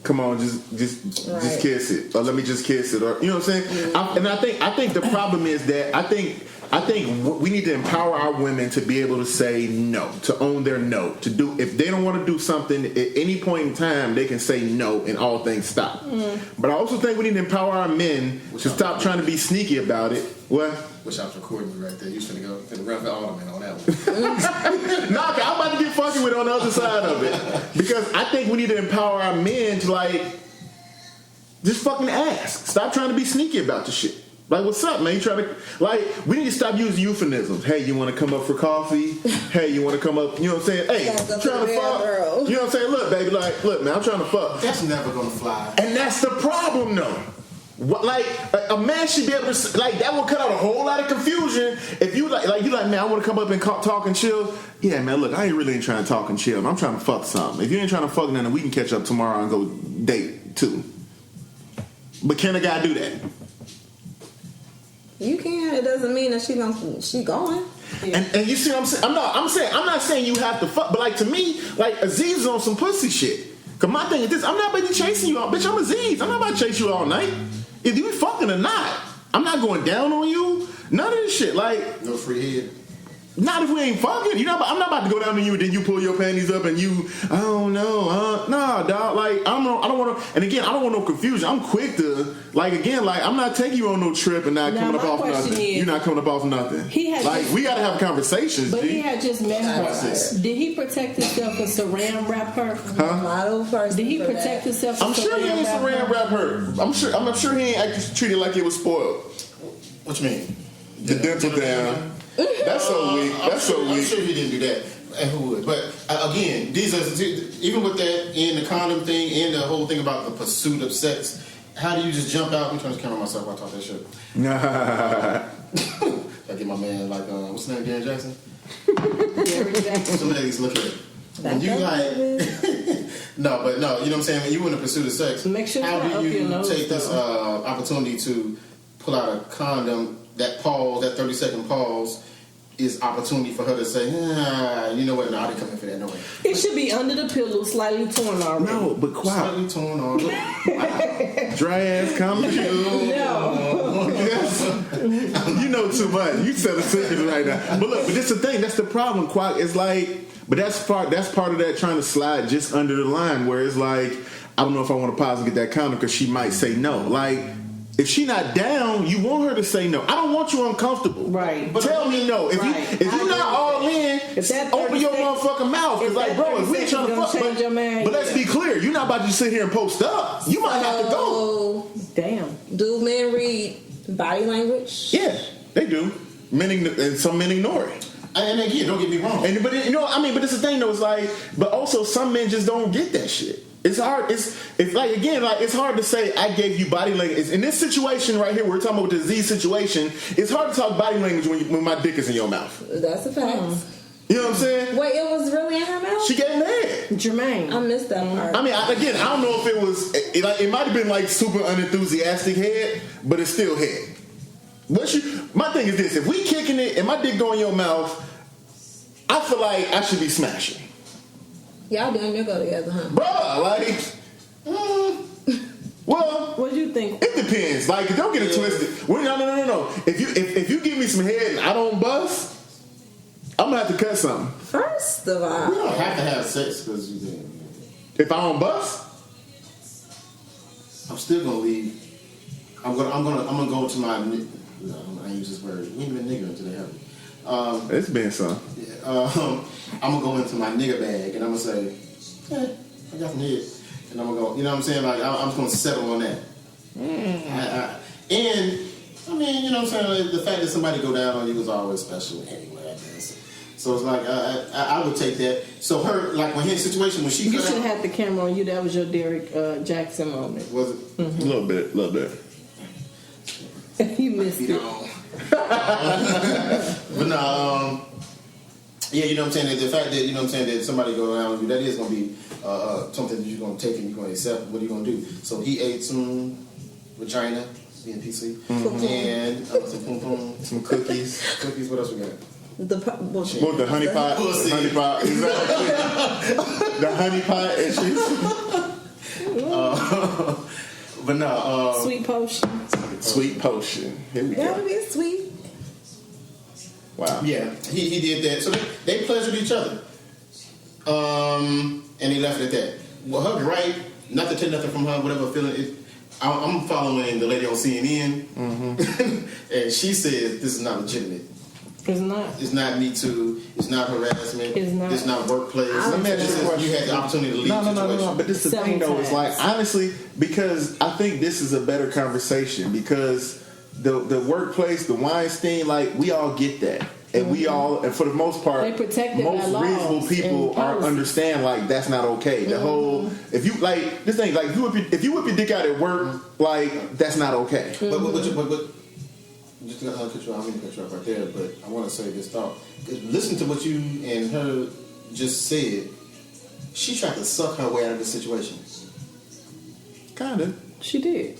come on, just kiss it or let me just kiss it or you know what I'm saying? Mm-hmm. I think the problem is that I think we need to empower our women to be able to say no, to own their no, to do if they don't want to do something at any point in time, they can say no and all things stop. But I also think we need to empower our men to stop trying to be sneaky about it. What? Wish I was recording you right there. You was finna run for alderman on that one. Nah, I'm about to get fucking with it on the other side of it because I think we need to empower our men to like just fucking ask. Stop trying to be sneaky about the shit. Like, what's up, man? You trying to, like, we need to stop using euphemisms. Hey, you want to come up for coffee? Hey, you want to come up, you know what I'm saying? Hey, I'm trying to fuck. You know what I'm saying? Look, baby, look, man, I'm trying to fuck. That's never going to fly. And that's the problem, though. What, like, a man should be able to, like, that will cut out a whole lot of confusion. If you like, man, I want to come up and talk and chill. Yeah, man, look, I ain't really trying to talk and chill. I'm trying to fuck something. If you ain't trying to fuck nothing, we can catch up tomorrow and go date, too. But can a guy do that? You can. It doesn't mean that she going. Yeah. And you see what I'm saying? I'm not saying you have to fuck, but like to me, like Aziz is on some pussy shit. Cause my thing is this: I'm not about to chasing you all, bitch. I'm Aziz. I'm not about to chase you all night. If you fucking or not, I'm not going down on you. None of this shit. Like no free head. Not if we ain't fucking. You know, I'm not about to go down to you and then you pull your panties up and you, I don't know, nah, dog. Like I don't want to. And again, I don't want no confusion. I'm quick to, like, again, like I'm not taking you on no trip and not coming up off nothing. You're not coming up off nothing. We gotta have conversations. But he had just met her. Did he protect himself and saran wrap her? Huh? Did he protect himself? I'm sure he ain't saran wrap her. I'm sure he ain't actually treated like it was spoiled. What you mean? The dental dam. That's so weak. That's so weak. I'm sure he didn't do that. And who would? But again, these are even with that in the condom thing and the whole thing about the pursuit of sex. How do you just jump out? I'm trying to camera myself while I talk that shit. I get my man like what's his name? Darren Jackson. Some ladies look at it. When you like no, you know what I'm saying. When you in the pursuit of sex, make sure how do you take this opportunity to pull out a condom? That pause, that 30-second pause, is opportunity for her to say, you know what? No, I didn't come in for that. No way. It should be under the pillow, slightly torn already. No, but quiet. Slightly torn already. Dry ass comment. No. You know too much. You telling secrets right now. But look, but this is the thing. That's the problem. Quack. It's like, but that's part of that trying to slide just under the line where it's like, I don't know if I want to pause and get that condom because she might say no. Like, if she not down, you want her to say no. I don't want you uncomfortable. Right. But tell me no. If you're not all in, open your motherfucking mouth. It's like, bro, if we ain't trying to fuck, but let's be clear. You're not about to sit here and post up. You might have to go. Damn. Do men read body language? Yeah, they do. And some men ignore it. And again, don't get me wrong. But it's the thing though. It's like, but also some men just don't get that shit. It's hard. It's like, again, like, it's hard to say I gave you body language. In this situation right here, we're talking about the Z situation. It's hard to talk body language when my dick is in your mouth. That's a fact. You know what I'm saying? Wait, it was really in her mouth? She gave head. Jermaine. I missed that part. I mean, I don't know if it was. It might have been like super unenthusiastic head, but it's still head. My thing is this: if we kicking it and my dick go in your mouth, I feel like I should be smashing. Y'all damn near go together, huh? Bruh, like, well, what do you think? It depends. Like, don't get it twisted. No. If you give me some head and I don't bust, I'm gonna have to cut something. First of all, we don't have to have sex because you did. If I don't bust, I'm still gonna leave. I'm gonna go to my. No, I use this word. We ain't been nigga until they have it. It's been some. I'm gonna go into my nigga bag and I'm gonna say, hey, I got some head, and I'm gonna go. You know what I'm saying? Like I'm just gonna settle on that. And I mean, you know what I'm saying? Like, the fact that somebody go down on you was always special anyway, I guess. So it's like I would take that. So her, like when his situation when she you should have had the camera on you. That was your Derek Jackson moment. Was it? Mm-hmm. A little bit. You missed it. But no, yeah, you know what I'm saying? The fact that, you know what I'm saying, that somebody go around with you, that is going to be something that you're going to take and you're going to accept. What are you going to do? So he ate some vagina, being PC, and some pum pum, some cookies. Cookies, what else we got? The honey pot? Pussy. The honey pot. Exactly. The honey pot and shit. But no. Sweet potion. Sweet potion. Here we go. That would be sweet. Wow. Yeah, he did that. So they pleasured each other. And they left it at that. Well, her right, not to take nothing from her, whatever feeling. I'm following the lady on CNN, and she says this is not legitimate. It's not. It's not Me Too. It's not harassment. It's not workplace. Let me ask you a question. You had the opportunity to leave. No. But this is the thing, though. It's like, honestly, because I think this is a better conversation because the workplace, the Weinstein, like, we all get that. And we all, and for the most part, they protected most by reasonable people understand, like, that's not okay. The whole, if you, like, this thing, like, if you whip your dick out at work, like, that's not okay. But just to cut you off, I'm going to cut you off right there, but I want to say this thought. Listen to what you and her just said. She tried to suck her way out of this situation. Kinda. She did.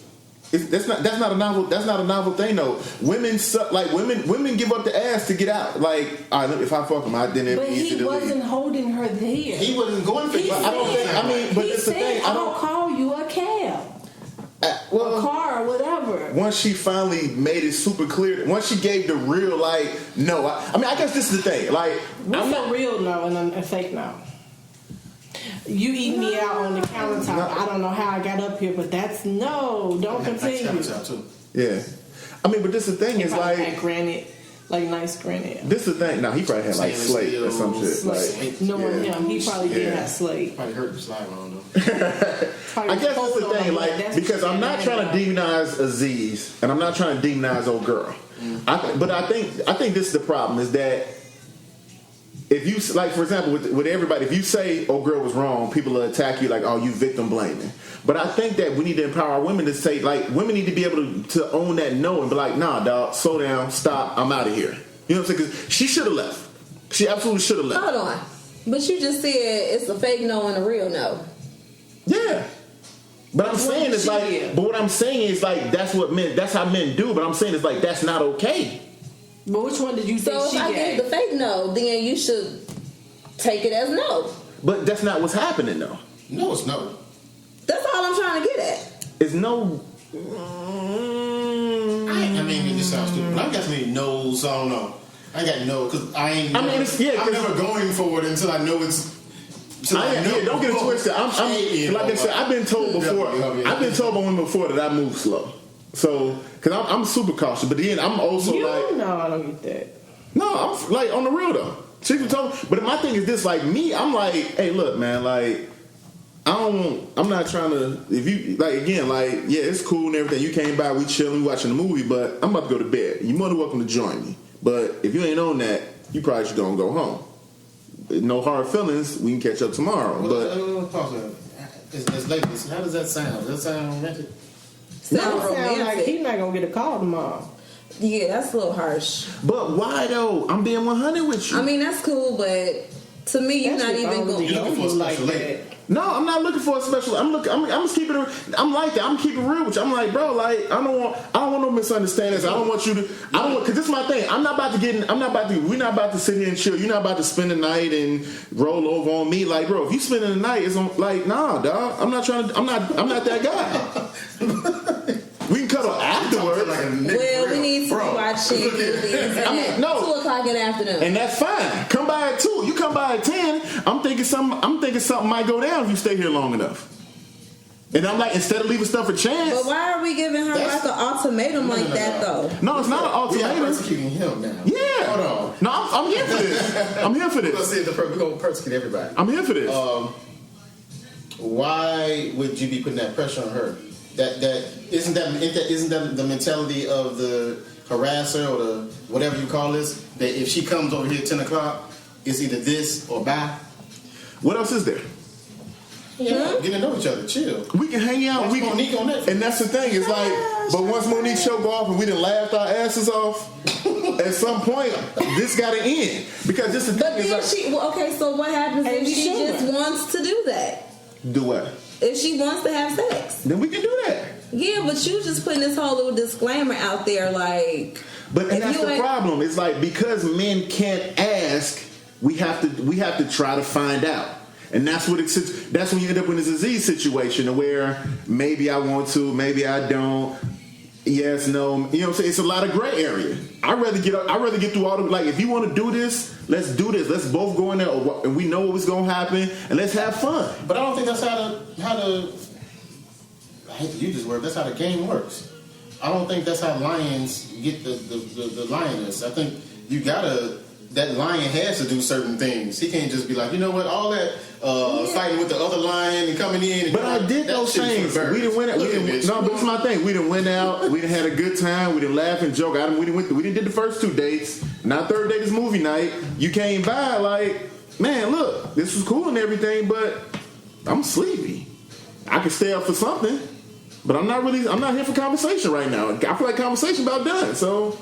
That's not a novel thing though. Women suck, like women give up the ass to get out. Like, all right, look, if I fuck him, I didn't. But he wasn't holding her there. He wasn't going for it. I don't think. I mean, but it's the thing. I'll call you a cab, a car, or whatever. Once she finally made it super clear, once she gave the real, like, no. I mean, I guess this is the thing. Like, what's a real no and a fake no? You eat me out on the countertop. No. I don't know how I got up here, but that's no. Don't continue. Yeah, I mean, but this is the thing. Is like granite, like nice granite. This is the thing. Now he probably had like slate or some shit. Like, knowing him, he probably did have slate. Probably hurt the slide on though. I guess that's the thing. Like, because I'm not trying to demonize Aziz, and I'm not trying to demonize old girl. I think this is the problem is that if you, like, for example, with everybody, if you say, oh, girl was wrong, people will attack you like, oh, you victim blaming. But I think that we need to empower women to say, like, women need to be able to own that no and be like, nah, dog, slow down, stop, I'm out of here. You know what I'm saying? Because she should have left. She absolutely should have left. Hold on. But you just said it's a fake no and a real no. Yeah. But I'm saying it's like, but what I'm saying is like, that's how men do, but I'm saying it's like, that's not okay. But which one did you think so she if I gave? give the fake no, then you should take it as no. But that's not what's happening though. No, it's no. That's all I'm trying to get at. It's no. I mean, it just sounds stupid. But I got so many no's, so I don't know. I got no, because I'm never going for it until I know it's. Don't get it twisted. Like I said, I've been told before. I've been told by women before that I move slow. So, because I'm super cautious, but then I'm also No, I don't get that. No, I'm like on the real though. She can tell me, but my thing is this: like me, I'm like, hey, look, man, like I'm not trying to. If you like again, like yeah, it's cool and everything. You came by, we chilling, watching the movie, but I'm about to go to bed. You're more than welcome to join me. But if you ain't on that, you probably should go and go home. No hard feelings. We can catch up tomorrow. It's ladies. How does that sound? Does that sound romantic? Sound like he's not gonna get a call tomorrow. Yeah, that's a little harsh. But why though? I'm being 100 with you. I mean, that's cool, but to me, you're not even going. You're looking for a special lady. No, I'm not looking for a special. I'm just keeping it. I'm like that. I'm keeping it real with you. I'm like, bro, like I don't want no misunderstandings. I don't want you to. Because this is my thing. We're not about to sit here and chill. You're not about to spend the night and roll over on me. Like, bro, if you spending the night, it's like, nah, dog. I'm not that guy. We can cuddle afterwards. Well, we need to be watching movies at 2 o'clock in the afternoon. And that's fine. Come by at 2. You come by at 10. I'm thinking something might go down if you stay here long enough. And I'm like, instead of leaving stuff a chance. But why are we giving her like an ultimatum like that though? No, it's not an ultimatum. We are persecuting him now. Yeah. Hold on. No, I'm here for this. I'm here for this. We're going to persecute everybody. I'm here for this. Why would you be putting that pressure on her? That isn't that the mentality of the harasser or the whatever you call this? That if she comes over here at 10 o'clock, it's either this or bye. What else is there? Yeah, getting to know each other, chill. We can hang out. Watch Monique on Netflix. And that's the thing. It's like, but once Monique show go off and we done laughed our asses off, at some point this got to end because this is the thing. But then okay. So what happens if she just wants to do that? Do what? If she wants to have sex, then we can do that. Yeah, but you just putting this whole little disclaimer out there, like. But and that's the problem. It's like because men can't ask, we have to try to find out, and that's when you end up in this Aziz situation where maybe I want to, maybe I don't. Yes, no. You know what I'm saying? It's a lot of gray area. I'd rather get through all the, like, if you want to do this, let's do this. Let's both go in there and we know what's going to happen and let's have fun. But I don't think that's how the I hate to use this word, that's how the game works. I don't think that's how lions get the lioness. I think that lion has to do certain things. He can't just be like, you know what, all that fighting with the other lion and coming in. And but I did those things. We didn't win out. No, but it's my thing. We didn't win out. We didn't had a good time. We didn't laugh and joke. We didn't did the first 2 dates. Now third date is movie night. You came by like, man, look, this was cool and everything, but I'm sleepy. I can stay up for something, but I'm not here for conversation right now. I feel like conversation about done. So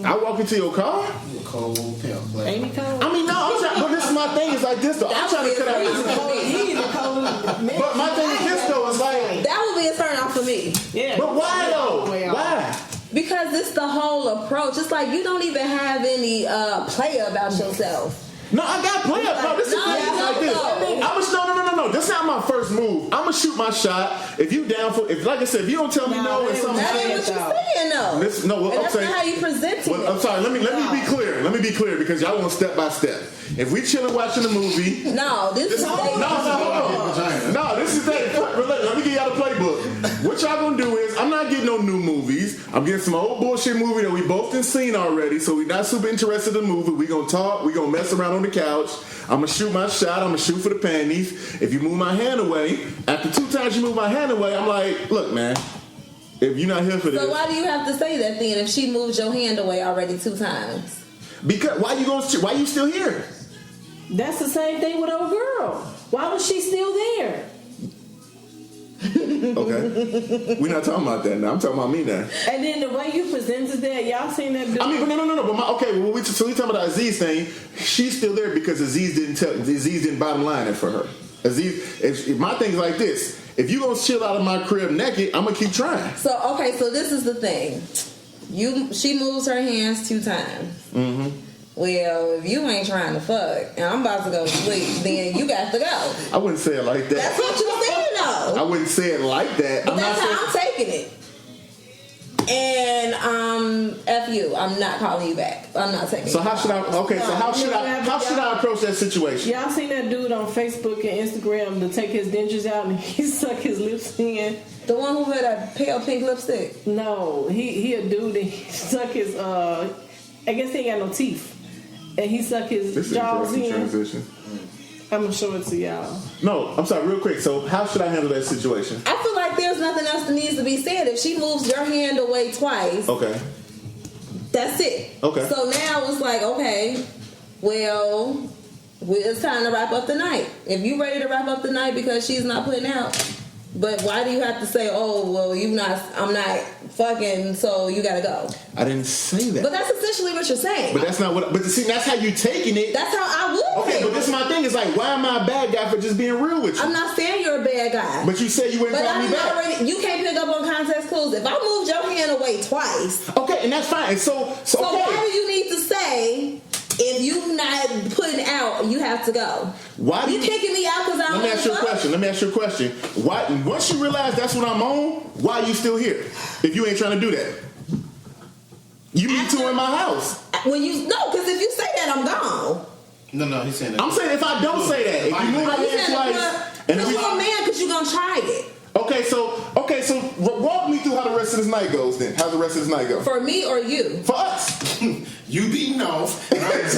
I walk into your car. You a cold pimp, man. Ain't he cold? I mean, no, but this is my thing. It's like this though. I'm trying to cut out. But my thing is this though. It's like that would be a turn off for me. Yeah. But why though? Why? Because it's the whole approach. It's like you don't even have any play about yourself. No, I got play up. No, this is like this. No. This not my first move. I'm gonna shoot my shot. If you down for, like I said, if you don't tell me no, and something. That ain't what you're saying, though. That's not how you present it. I'm sorry. Let me be clear. Let me be clear because y'all want step by step. If we chilling watching the movie, no, this is no. This is that. Let me give y'all the playbook. What y'all gonna do is, I'm not getting no new movies. I'm getting some old bullshit movie that we both done seen already. So we not super interested in the movie. We gonna talk. We gonna mess around on the couch. I'm gonna shoot my shot. I'm gonna shoot for the panties. If you move my hand away, after 2 times you move my hand away, I'm like, look, man, If you're not here for this, so why do you have to say that then? If she moved your hand away already 2 times, because why you still here? That's the same thing with old girl. Why was she still there? Okay, we're not talking about that now. I'm talking about me now. And then the way you presented that, y'all seen that dude? I mean, but no. But so we talking about the Aziz thing. She's still there because Aziz didn't bottom line it for her. Aziz, if my thing's like this. If you gonna chill out of my crib naked, I'm gonna keep trying. So this is the thing. She moves her hands 2 times. Mm-hmm. Well, if you ain't trying to fuck and I'm about to go to sleep, then you got to go. I wouldn't say it like that. That's what you saying, though. I wouldn't say it like that. But that's how I'm taking it. And F you, I'm not calling you back. I'm not taking it. So how should I? Okay, so how should I approach that situation? Y'all seen that dude on Facebook and Instagram to take his dentures out and he suck his lips in? The one who had a pale pink lipstick? No, he a dude and he stuck his I guess he ain't got no teeth. And he suck his jaws in. Transition. I'm gonna show it to y'all. No, I'm sorry, real quick. So how should I handle that situation? I feel like there's nothing else that needs to be said. If she moves your hand away twice, okay, that's it. Okay. So now it's like, okay, well, it's time to wrap up the night. If you ready to wrap up the night because she's not putting out, but why do you have to say, oh, well, I'm not fucking, so you gotta go? I didn't say that. But that's essentially what you're saying. But that's not what. But see, that's how you taking it. That's how I would. Okay, but this is my thing. Is like, why am I a bad guy for just being real with you? I'm not saying you're a bad guy. But you said you wouldn't call me back. You can't pick up on context clues. If I moved your hand away twice, okay, and that's fine. And so okay. Why do you need to say? If you not putting out, you have to go. Why do you kicking me out because I'm Let me ask you a question. Why? Once you realize that's what I'm on, why are you still here? If you ain't trying to do that, you me too in my house. Because if you say that, I'm gone. No, he's saying that. I'm saying if I don't say that, if you move my hand twice, and you're a man because you're gonna try it. Okay, so walk me through how the rest of this night goes. Then, how's the rest of this night go? For me or you? For us. You beating off. After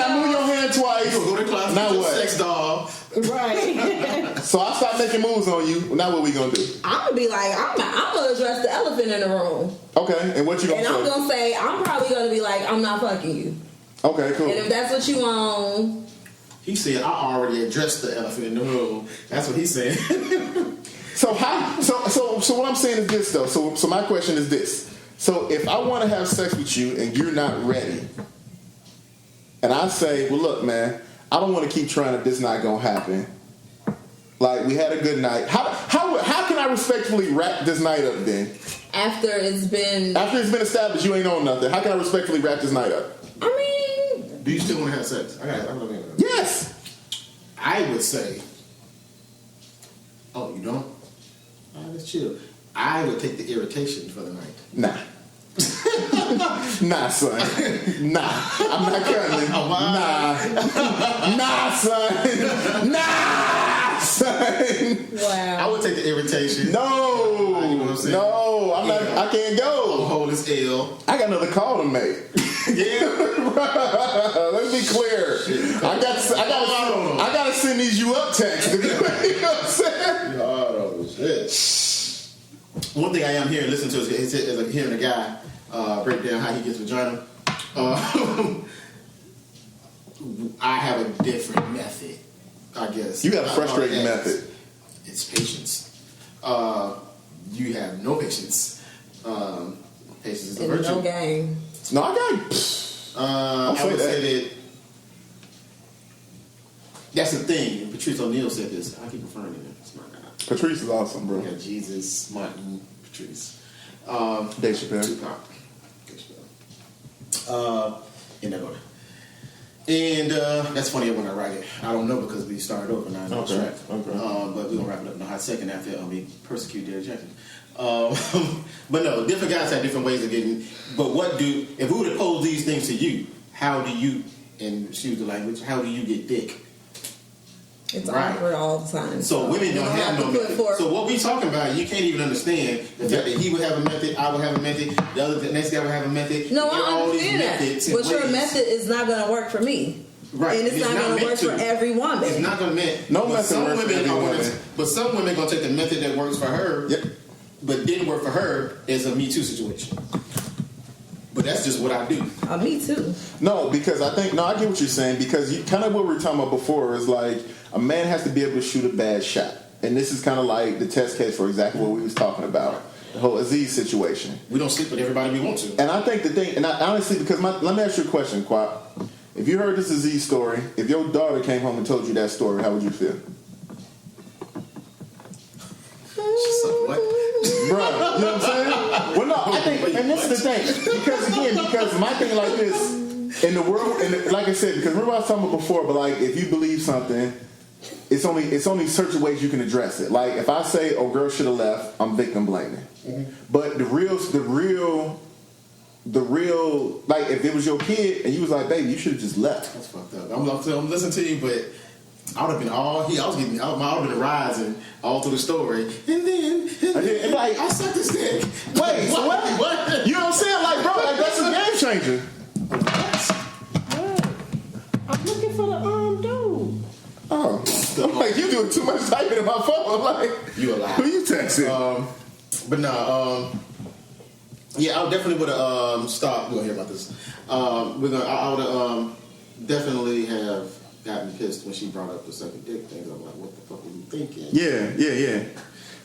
I move your hand twice, You go to class. Now what? Sex doll. Right. So I start making moves on you. Now what we gonna do? I'm gonna be like, I'm gonna address the elephant in the room. Okay, and what you gonna say? And I'm gonna say, I'm probably gonna be like, I'm not fucking you. Okay, cool. And if that's what you want. He said, I already addressed the elephant in the room. That's what he's saying. So what I'm saying is this though. So my question is this. So if I want to have sex with you and you're not ready, and I say, well, look, man, I don't want to keep trying if this not gonna happen. Like, we had a good night. How can I respectfully wrap this night up then? After it's been established, you ain't on nothing. How can I respectfully wrap this night up? I mean, Do you still want to have sex? Yes. I would say, oh, you don't? All right, let's chill. I would take the irritation for the night. Nah. Nah, son. Nah. I'm not cuddling. Nah, son. Nah, son. wow. I would take the irritation. No. You know what I'm saying? No, I'm not. I can't go. I'm hold this L. I got another call to make. Yeah. Let's be clear. I gotta send these you up texts. You know what I'm saying? Oh, shit. One thing I am hearing, listening to is hearing a guy break down how he gets vagina. I have a different method, I guess. You got a frustrating method. It's patience. You have no patience. Patience is the virtue. No game. No, I got. I would say that. That's the thing. And Patrice O'Neal said this. I keep referring to him. It's my guy. Patrice is awesome, bro. Yeah, Jesus, Martin, Patrice. Dave Chappelle. Tupac. In that order. And that's funny when I write it. I don't know because we started over now. Okay. Track. Okay. But we're gonna wrap it up in a hot second after we persecute Derek Jackson. But no, different guys have different ways of getting. But if we were to pose these things to you, how do you, and excuse the language, how do you get dick? It's awkward all the time. So women don't have no method. So what we talking about, you can't even understand the fact that he would have a method, I would have a method, the next guy would have a method. No, I understand that. But your method is not going to work for me. Right. And it's not going to work for every woman. It's not going to No method works for every woman. But some women going to take the method that works for her. Yep. but didn't work for her is a Me Too situation. But that's just what I do. Me too. No, because I get what you're saying, because you kind of what we were talking about before is like a man has to be able to shoot a bad shot. And this is kind of like the test case for exactly what we was talking about. The whole Aziz situation. We don't sleep with everybody we want to. And I think the thing, and I honestly, because let me ask you a question, Quap. If you heard this Aziz story, if your daughter came home and told you that story, how would you feel? She's like, what? Bruh, you know what I'm saying? Well, no, I think, and this is the thing, because my thing like this, in the world, and like I said, because remember I was talking about before, but like if you believe something, it's only certain ways you can address it. Like if I say, "Oh, girl should have left," I'm victim blaming. Mm-hmm. But the real, like if it was your kid and you was like, "Baby, you should have just left." That's fucked up. I'm listening to you, but I would have been I would have been rising all through the story, and then like I sucked his dick. Wait, so what? You know what I'm saying? Like, bro, like that's a game changer. What? I'm looking for the dude. Oh, I'm like, you doing too much typing in my phone. I'm like, you a lie. Who you texting? But no, yeah, I definitely would have stopped. We'll hear about this. I would have definitely have gotten pissed when she brought up the sucking dick thing. I'm like, what the fuck were you thinking? Yeah.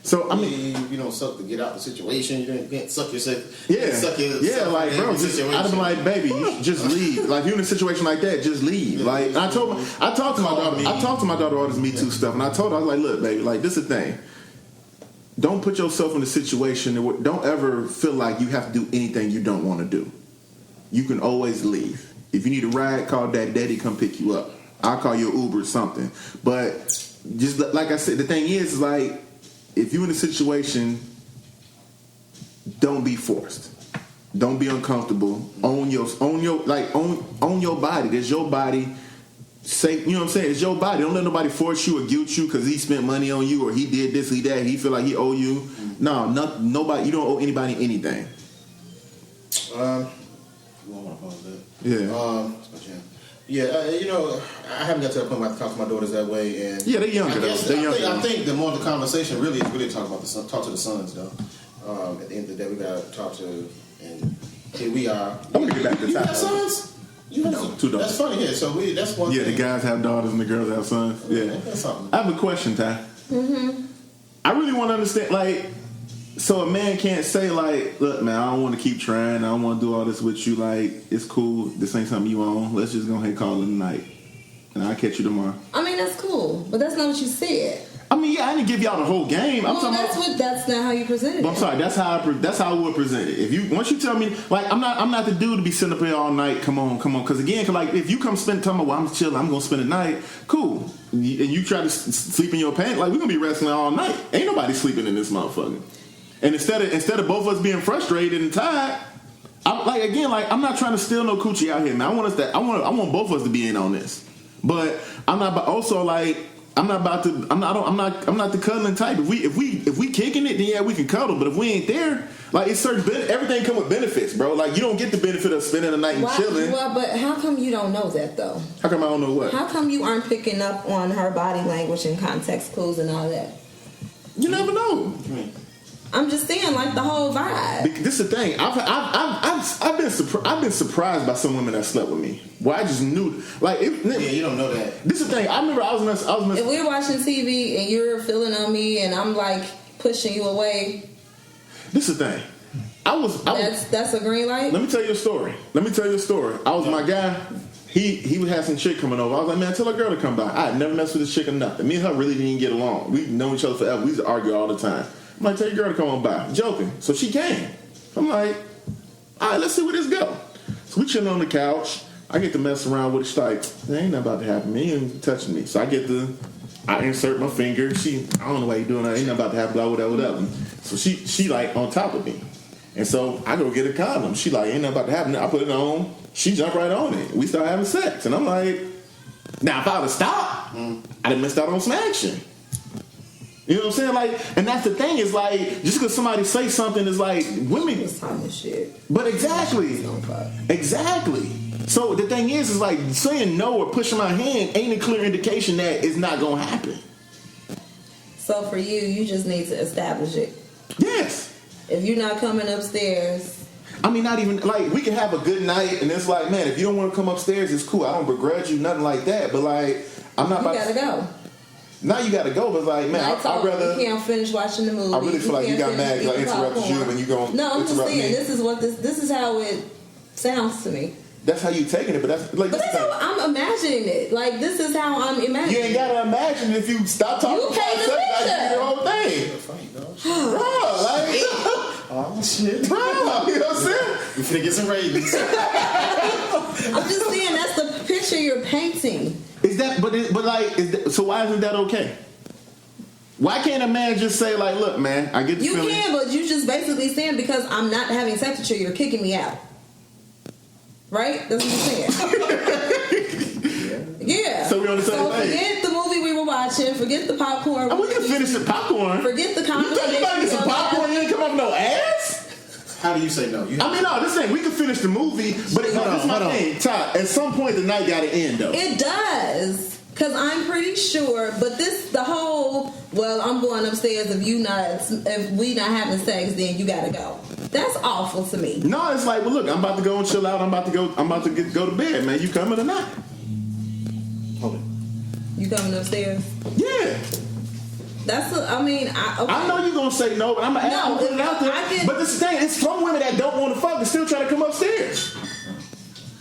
So I mean, you don't suck to get out the situation. You can't suck yourself. Yeah, suck yourself like bro, I'd have been like, baby, you should just leave. Like you in a situation like that, just leave. Like I talked to my daughter all this Me Too stuff, and I told her, I was like, look, baby, like this is the thing. Don't put yourself in a situation. Don't ever feel like you have to do anything you don't want to do. You can always leave. If you need a ride, call daddy come pick you up. I'll call you an Uber or something. But just like I said, the thing is like, if you're in a situation, don't be forced. Don't be uncomfortable. Own your body. There's your body. Say, you know what I'm saying? It's your body. Don't let nobody force you or guilt you because he spent money on you or he did this, he that. He feel like he owe you. No, nobody. You don't owe anybody anything. Yeah. I haven't got to the point where I talk to my daughters that way, and yeah, they're younger. I think the more the conversation really is really talk to the sons though. At the end of the day, we gotta talk to, and here we are. I'm gonna get back to you have sons. You have two daughters. That's funny. Yeah, so that's one. Yeah, thing. The guys have daughters and the girls have sons. Yeah, that's something. I have a question, Ty. Mm-hmm. I really want to understand, like. So a man can't say like, look, man, I don't want to keep trying. I don't want to do all this with you. Like, it's cool. This ain't something you own. Let's just go ahead and call it a night, and I'll catch you tomorrow. I mean, that's cool, but that's not what you said. I mean, yeah, I didn't give y'all the whole game. That's not how you presented it. I'm sorry. That's how I would present it. If once you tell me, like, I'm not the dude to be sitting up here all night. Come on. Because again, like, if you come tell me, well, I'm chilling, I'm gonna spend the night. Cool. And you try to sleep in your pants, like, we're gonna be wrestling all night. Ain't nobody sleeping in this motherfucker. And instead of both of us being frustrated and tired, I'm not trying to steal no coochie out here, man. I want both of us to be in on this. But I'm not the cuddling type. If we kicking it, then yeah, we can cuddle. But if we ain't there, like it's everything come with benefits, bro. Like you don't get the benefit of spending the night and chilling. Well, but how come you don't know that though? How come I don't know what? How come you aren't picking up on her body language and context clues and all that? You never know. I'm just saying, like the whole vibe. This is the thing. I've been surprised by some women that slept with me. Well, I just knew. Like, you don't know that. This is the thing. I remember I was. If we're watching TV and you're feeling on me and I'm like pushing you away. This is the thing. That's a green light. Let me tell you a story. I was my guy. He would have some chick coming over. I was like, man, tell a girl to come by. I had never messed with this chick or nothing. Me and her really didn't get along. We've known each other forever. We used to argue all the time. I'm like, tell your girl to come on by. Joking. So she came. I'm like, all right, let's see where this go. So we chilling on the couch. I get to mess around with it. She's like, there ain't nothing about to happen to me. You ain't touching me. So I insert my finger. I don't know why you doing that. Ain't nothing about to happen, blah, whatever. So she like on top of me. And so I go get a condom. She like, ain't nothing about to happen. I put it on. She jumped right on it. We start having sex. And I'm like, now if I would have stopped, I'd have missed out on some action. You know what I'm saying? Like, and that's the thing is like, just because somebody say something is like, women. It's time to shit. But exactly. So the thing is like saying no or pushing my hand ain't a clear indication that it's not gonna happen. So for you just need to establish it. Yes. if you're not coming upstairs. I mean, not even, like, we can have a good night, and it's like, man, if you don't want to come upstairs, it's cool. I don't begrudge you, nothing like that. But, like, I'm not about to... You gotta go. Now you gotta go, but, like, man, I'd rather... You can't finish watching the movie. I really feel like you got mad because I interrupted you, and you gonna No, I'm just saying, me. this is how it sounds to me. That's how you taking it, but that's... like. But that's how I'm imagining it. Like, this is how I'm imagining it. You ain't gotta imagine if you stop talking You pay the picture. the whole thing. Bro, like... Oh shit, bro, you know what I'm saying? We finna get some ratings. I'm just saying that's the picture you're painting. Is that? So why isn't that okay? Why can't a man just say like, look, man, I get the feeling. You can, but you just basically saying because I'm not having sex with you, you're kicking me out. Right? That's what you're saying. Yeah. So we on the same page. Forget the movie we were watching. Forget the popcorn. We can finish the popcorn. Forget the conversation. You about to get some popcorn? You ain't come up with no ass? How do you say no? This ain't. We can finish the movie, but this is my thing. Todd, at some point the night got to end though. It does. Because I'm pretty sure, but the whole, well, I'm going upstairs if we not having sex, then you gotta go. That's awful to me. No, it's like, well, look, I'm about to go and chill out. I'm about to go to bed, man. You coming or not? Hold it. You coming upstairs? Yeah. I know you're gonna say no, but I'm gonna put it out there. But this thing, it's some women that don't want to fuck and still try to come upstairs.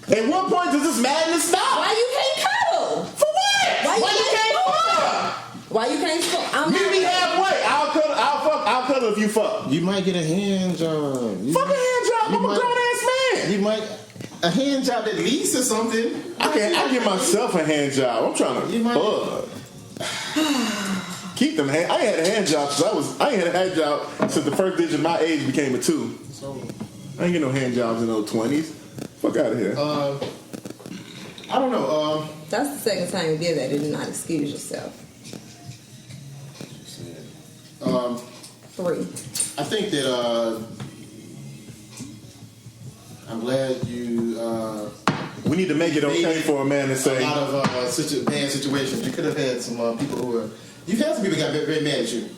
At what point does this madness stop? Why you can't cuddle? For what? Why you can't fuck? Why you can't fuck? Meet me halfway. I'll cuddle if you fuck. You might get a hand job. Fuck a hand job. I'm a grown ass man. You might a hand job at least or something. I give myself a hand job. I'm trying to keep them hand. I ain't had a hand job since I ain't had a hand job since the first digit of my age became a 2. So I ain't get no hand jobs in those 20s. Fuck out of here. I don't know. That's the second time you did that. Did not excuse yourself. 3. I think that I'm glad you. We need to make it okay for a man to say a lot of bad situations. You could have had some people who were. You've had some people that got very mad at you.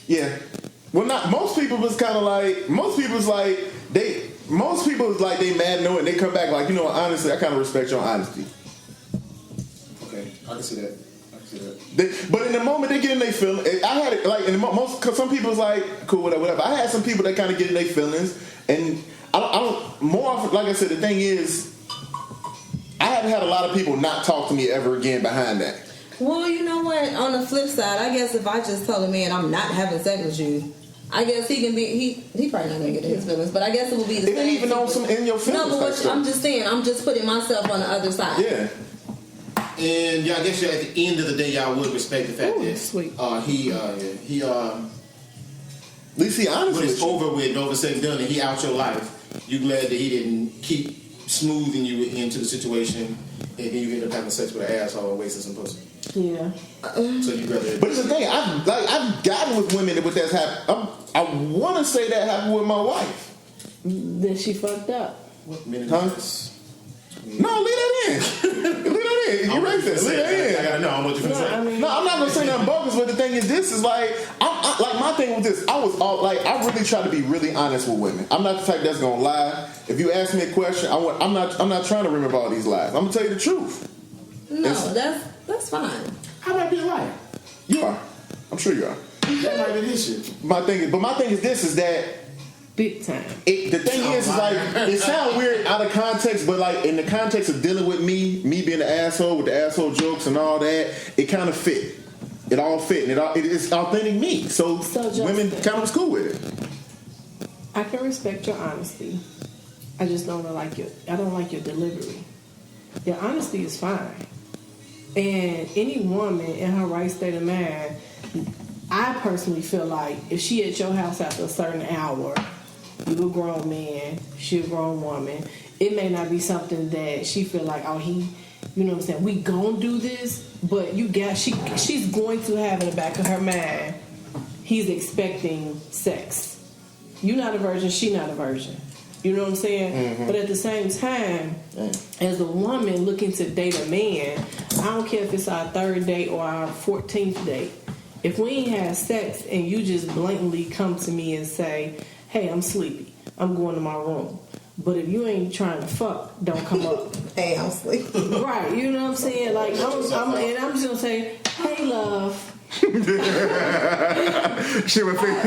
Yeah. Well, not most people was kind of like they mad no and they come back like, you know, honestly, I kind of respect your honesty. Okay, I can see that. But in the moment they get in their feelings, I had it like cause some people was like cool whatever. I had some people that kind of get in their feelings, and I don't more often. Like I said, the thing is, I haven't had a lot of people not talk to me ever again behind that. Well, you know what? On the flip side, I guess if I just tell a man I'm not having sex with you, I guess he can be he probably not gonna get in his feelings, but I guess it will be the same. It ain't even on some in your feelings. No, but I'm just saying, I'm just putting myself on the other side. Yeah. And yeah, I guess at the end of the day, y'all would respect the fact that sweet. He at least he honest when with it's you. over with, over said and done, and he out your life. You glad that he didn't keep smoothing you into the situation, and then you end up having sex with an asshole and wasting some pussy. Yeah. So you rather. But it's the thing, I've gotten with women with that's happened. I want to say that happened with my wife. Then she fucked up. What minute Huh? is this? No, leave that in. Leave that in. You right there. Leave that in. I gotta know what you're gonna say. No, I'm not gonna say nothing bogus, but the thing is, this is like, like my thing with this, I really try to be really honest with women. I'm not the type that's gonna lie. If you ask me a question, I'm not trying to remember all these lies. I'm gonna tell you the truth. No, that's fine. How might be a liar? You are. I'm sure you are. That might be this shit. My thing is this is that. Big time. The thing is like, it sounds weird out of context, but like in the context of dealing with me being the asshole with the asshole jokes and all that, it kind of fit. It all fit, and it's authentic me. So women kind of was cool with it. I can respect your honesty. I just don't like I don't like your delivery. Your honesty is fine, and any woman in her right state of mind, I personally feel like if she at your house after a certain hour. You a grown man, she a grown woman. It may not be something that she feel like, you know what I'm saying, we gon' do this, but she's going to have in the back of her mind, he's expecting sex. You not a virgin, she not a virgin. You know what I'm saying? Mm-hmm. But at the same time, as a woman looking to date a man, I don't care if it's our 3rd date or our 14th date. if we ain't had sex and you just blatantly come to me and say, hey, I'm sleepy, I'm going to my room. But if you ain't trying to fuck, don't come up. Hey, I'm sleepy. Right, you know what I'm saying? Like, I'm just gonna say, hey, love. She would think,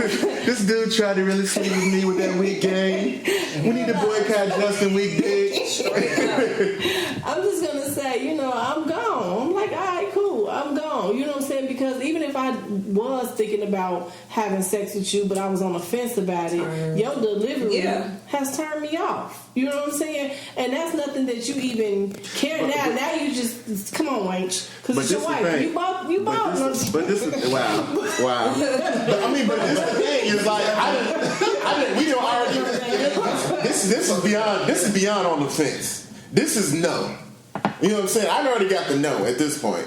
this dude tried to really sleep with me with that weak game. We need to boycott Justin weekdays. I'm just gonna say, I'm gone. I'm like, all right, cool, I'm gone. You know what I'm saying? Because even if I was thinking about having sex with you, but I was on the fence about it, your delivery has turned me off. You know what I'm saying? And that's nothing that you even care. Now you just come on, wench, because it's your wife. You bought. But this is wow. But this the thing is like we don't argue. This is beyond on the fence. This is no. You know what I'm saying? I already got the no at this point.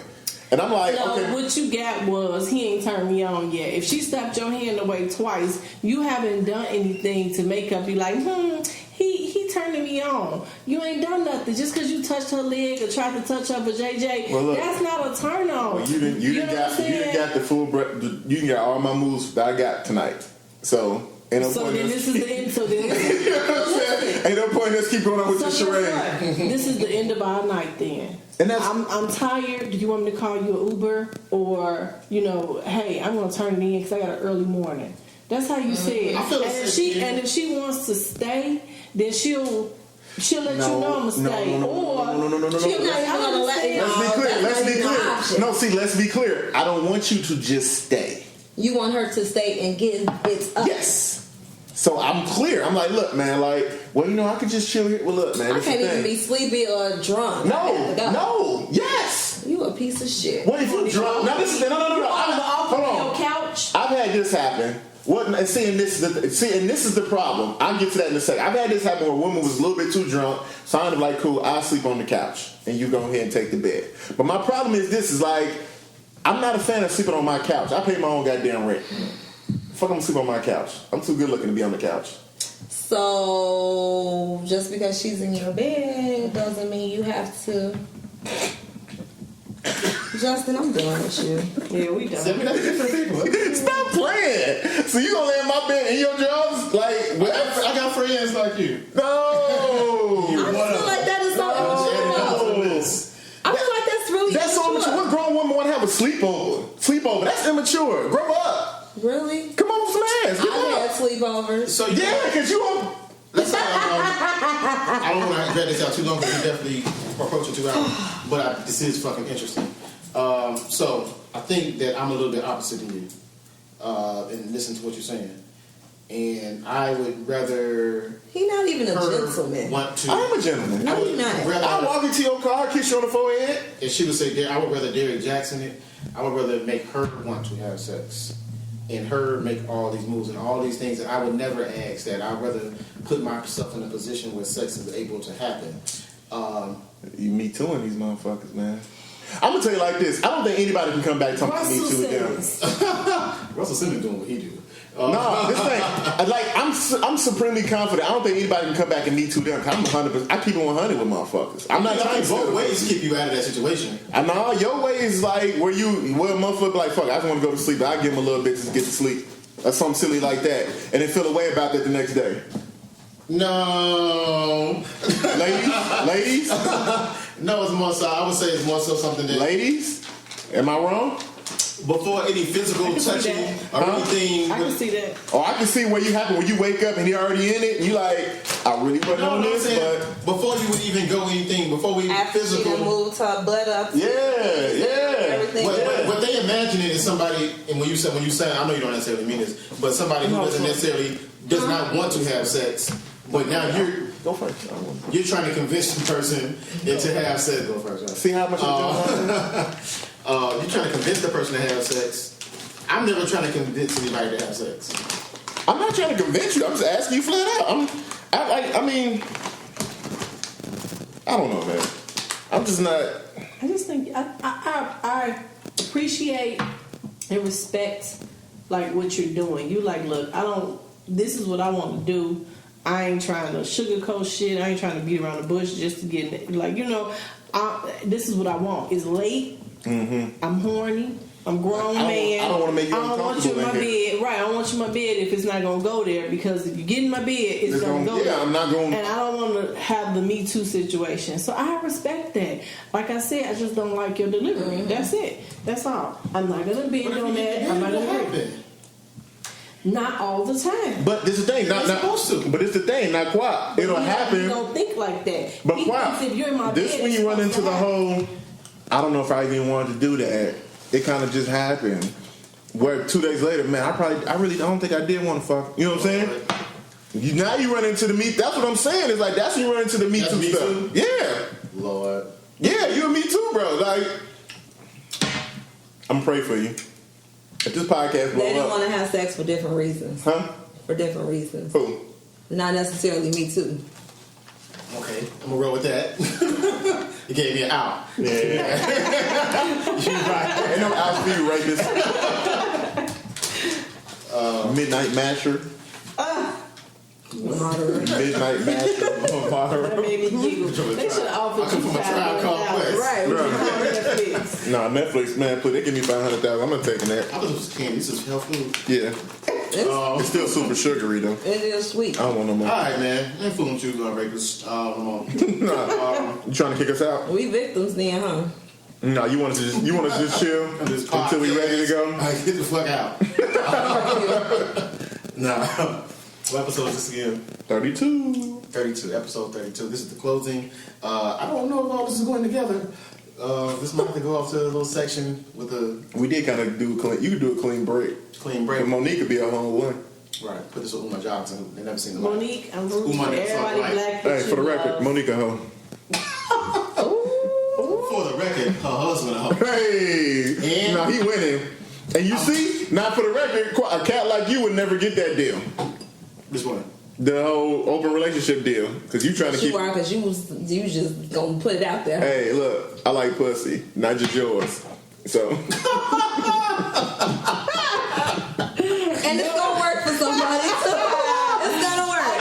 And I'm like, okay. What you got was he ain't turned me on yet. If she slapped your hand away twice, you haven't done anything to make up. You like, he turning me on. You ain't done nothing. Just because you touched her leg or tried to touch her vajayjay, that's not a turn on. Well, you didn't got the full breath. You didn't got all my moves that I got tonight. So. Ain't no point in this. Ain't no point in us keep going on with your charade. This is the end of our night then. And that's, I'm tired. Do you want me to call you an Uber? Or, hey, I'm going to turn it in because I got an early morning. That's how you say it. And if she wants to stay, then she'll let you know I'm going to stay. Let's be clear. No, see, let's be clear. I don't want you to just stay. You want her to stay and get bits up. Yes. So I'm clear. I'm like, look, man, I could just chill here. Well, look, man. I can't even be sleepy or drunk. No. Yes. You a piece of shit. What if you drunk? Now, this is no. Hold on. Couch. I've had this happen. And this is the problem. I'll get to that in a second. I've had this happen where a woman was a little bit too drunk, so I'm like, cool, I'll sleep on the couch, and you go ahead and take the bed. But my problem is this: is like, I'm not a fan of sleeping on my couch. I pay my own goddamn rent. Fuck, I'm sleep on my couch. I'm too good looking to be on the couch. So just because she's in your bed doesn't mean you have to. Justin, I'm done with you. Yeah, we done. That's different people. Stop playing. So you gonna lay in my bed in your drawers? Like, what? I got friends like you. No. I feel like that is so immature. I feel like that's really That's so immature. What grown woman want to have a sleepover? That's immature. Grow up. Really? Come on, some ass. I've had sleepovers. So because you won't. Let's say I don't want to drag this out too long because we definitely approaching 2 hours. But this is fucking interesting. So I think that I'm a little bit opposite of you and listen to what you're saying. And I would rather. He's not even a gentleman. I'm a gentleman. No, you're not. I'll walk into your car, kiss you on the forehead. And she would say, I would rather Derek Jackson it. I would rather make her want to have sex. And her make all these moves and all these things that I would never ask that. I'd rather put myself in a position where sex is able to happen. You me too in these motherfuckers, man. I'm gonna tell you like this. I don't think anybody can come back talking to me too again. Russell Simmons doing what he do. No, this thing, I'm supremely confident. I don't think anybody can come back and me too them. I'm 100%. I keep it 100 with motherfuckers. I'm not trying to both ways keep you out of that situation. I know your way is like where a motherfucker be like, fuck, I just want to go to sleep. I give him a little bit to get to sleep or something silly like that, and then feel a way about that the next day. No, ladies. No, it's more so. I would say it's more so something that. Ladies, am I wrong? Before any physical touching or anything. I can see that. Oh, I can see where you happen when you wake up and he already in it and you like, I really wasn't on this, but before you would even go anything, before we after physical she moved her butt up. Everything. What they imagine it is somebody, and when you say, I know you don't necessarily mean this, but somebody who does not want to have sex, but now you're go first. You're trying to convince the person to have sex. Go first. Right? See how much you're trying to convince the person to have sex. I'm never trying to convince anybody to have sex. I'm not trying to convince you. I'm just asking you flat out. I mean, I don't know, man. I'm just not. I just think I appreciate and respect like what you're doing. You like, look, this is what I want to do. I ain't trying to sugarcoat shit. I ain't trying to beat around the bush just to get it. Like, this is what I want. It's late. Mm-hmm. I'm horny. I'm grown man. I don't want to make you I don't want you in my bed. Right, I don't want you in my bed if it's not going to go there, because if you get in my bed, it's going to go there. Yeah, I'm not going. And I don't want to have the Me Too situation. So I respect that. Like I said, I just don't like your delivery. That's it. That's all. I'm not going to bend on that. I'm not going to agree. Not all the time. But this is the thing. Not supposed to. But it's the thing. Not quite. It'll happen. You don't think like that. But quite. If you're in my This bed, when you run into the whole. I don't know if I even wanted to do that. It kind of just happened. Where 2 days later, man, I really don't think I did want to fuck. You know what I'm saying? Now you run into the meat. That's what I'm saying. It's like that's when you run into the Me Too stuff. Too? Yeah. Lord. Yeah, you and me too, bro. Like, I'm praying for you. If this podcast blow They don't up, want to have sex for different reasons. huh? For different reasons. Who? Not necessarily Me Too. Okay, I'm gonna roll with that. You gave me an out. Yeah. You're right. Ain't no out for you, rapist. Midnight Masher. Midnight Masher. That made me giggle. They should have offered you $500. Right. Netflix. Nah, Netflix, man, please, they give me $500,000. I'm not taking that. I thought it was candy. This is health food. Yeah. It's still super sugary, though. It is sweet. I don't want no more. All right, man. I ain't fooling with you, rapists. Nah. You trying to kick us out? We victims then, huh? No, you want to just chill until we ready to go? All right, get the fuck out. Nah. What episode is this again? 32. 32. Episode 32. This is the closing. I don't know if all this is going together. This might have to go off to a little section with a... We did kind of do clean. You could do a clean break. Clean break. But Monique could be a whole one. Right. Put this with Uma Johnson. They never seen the light. Monique, I'm rooting for Uma, everybody right. black. Hey, for the record, Monique a hoe. For the record, her husband a hoe. Hey! And- Now he winning. And you see, not for the record, a cat like you would never get that deal. This one. The whole open relationship deal. Because you trying to keep... You are, because you just gonna put it out there. Hey, look, I like pussy, not just yours. So... And it's gonna work for somebody. It's gonna work.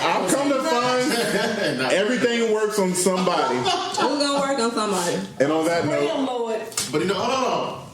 I've come to find everything works on somebody. It's gonna work on somebody. And on that note... Damn, Lord. But you know, hold on.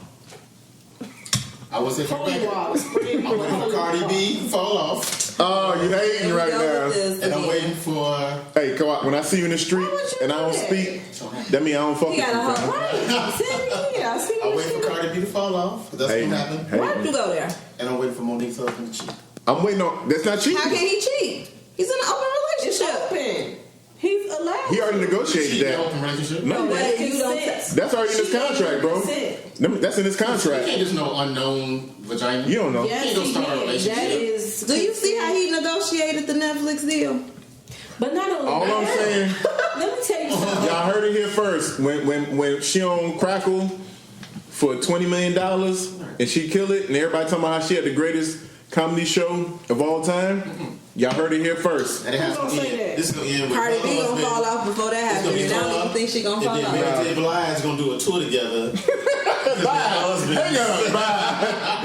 I was in for Holy water. I'm waiting for Cardi B to fall off. Oh, you hating right now. And I'm waiting for... Hey, come on. When I see you in the street and I don't speak, that means I don't fuck with You you. got a fam. right. I'm waiting for Cardi B to fall off. That's Hey, what happened. hey. Why'd you go there? And I'm waiting for Monique's husband to cheat. I'm waiting on... That's not cheating. How can he cheat? He's in an open It's relationship. open. He's allowed. He already negotiated Cheat in an that. open relationship? No, But you don't. that's already in his contract, bro. That's in his You contract. can't just know unknown vagina. You don't know. Yes, You ain't gonna start a he relationship. That is. Do you see how he negotiated the Netflix deal? But not only All I'm that. saying, Let me tell you something. y'all heard it here first. When she on Crackle for $20 million and she killed it, and everybody talking about how she had the greatest comedy show of all time. Y'all heard it here first. And it has to Who's gonna say end. that? This is gonna end with Cardi her B gonna husband. fall off before that It's happens. gonna be And I don't even think she gonna fall And off. then Mary J. Blige is gonna do a tour together. Bye. Hang on. Bye.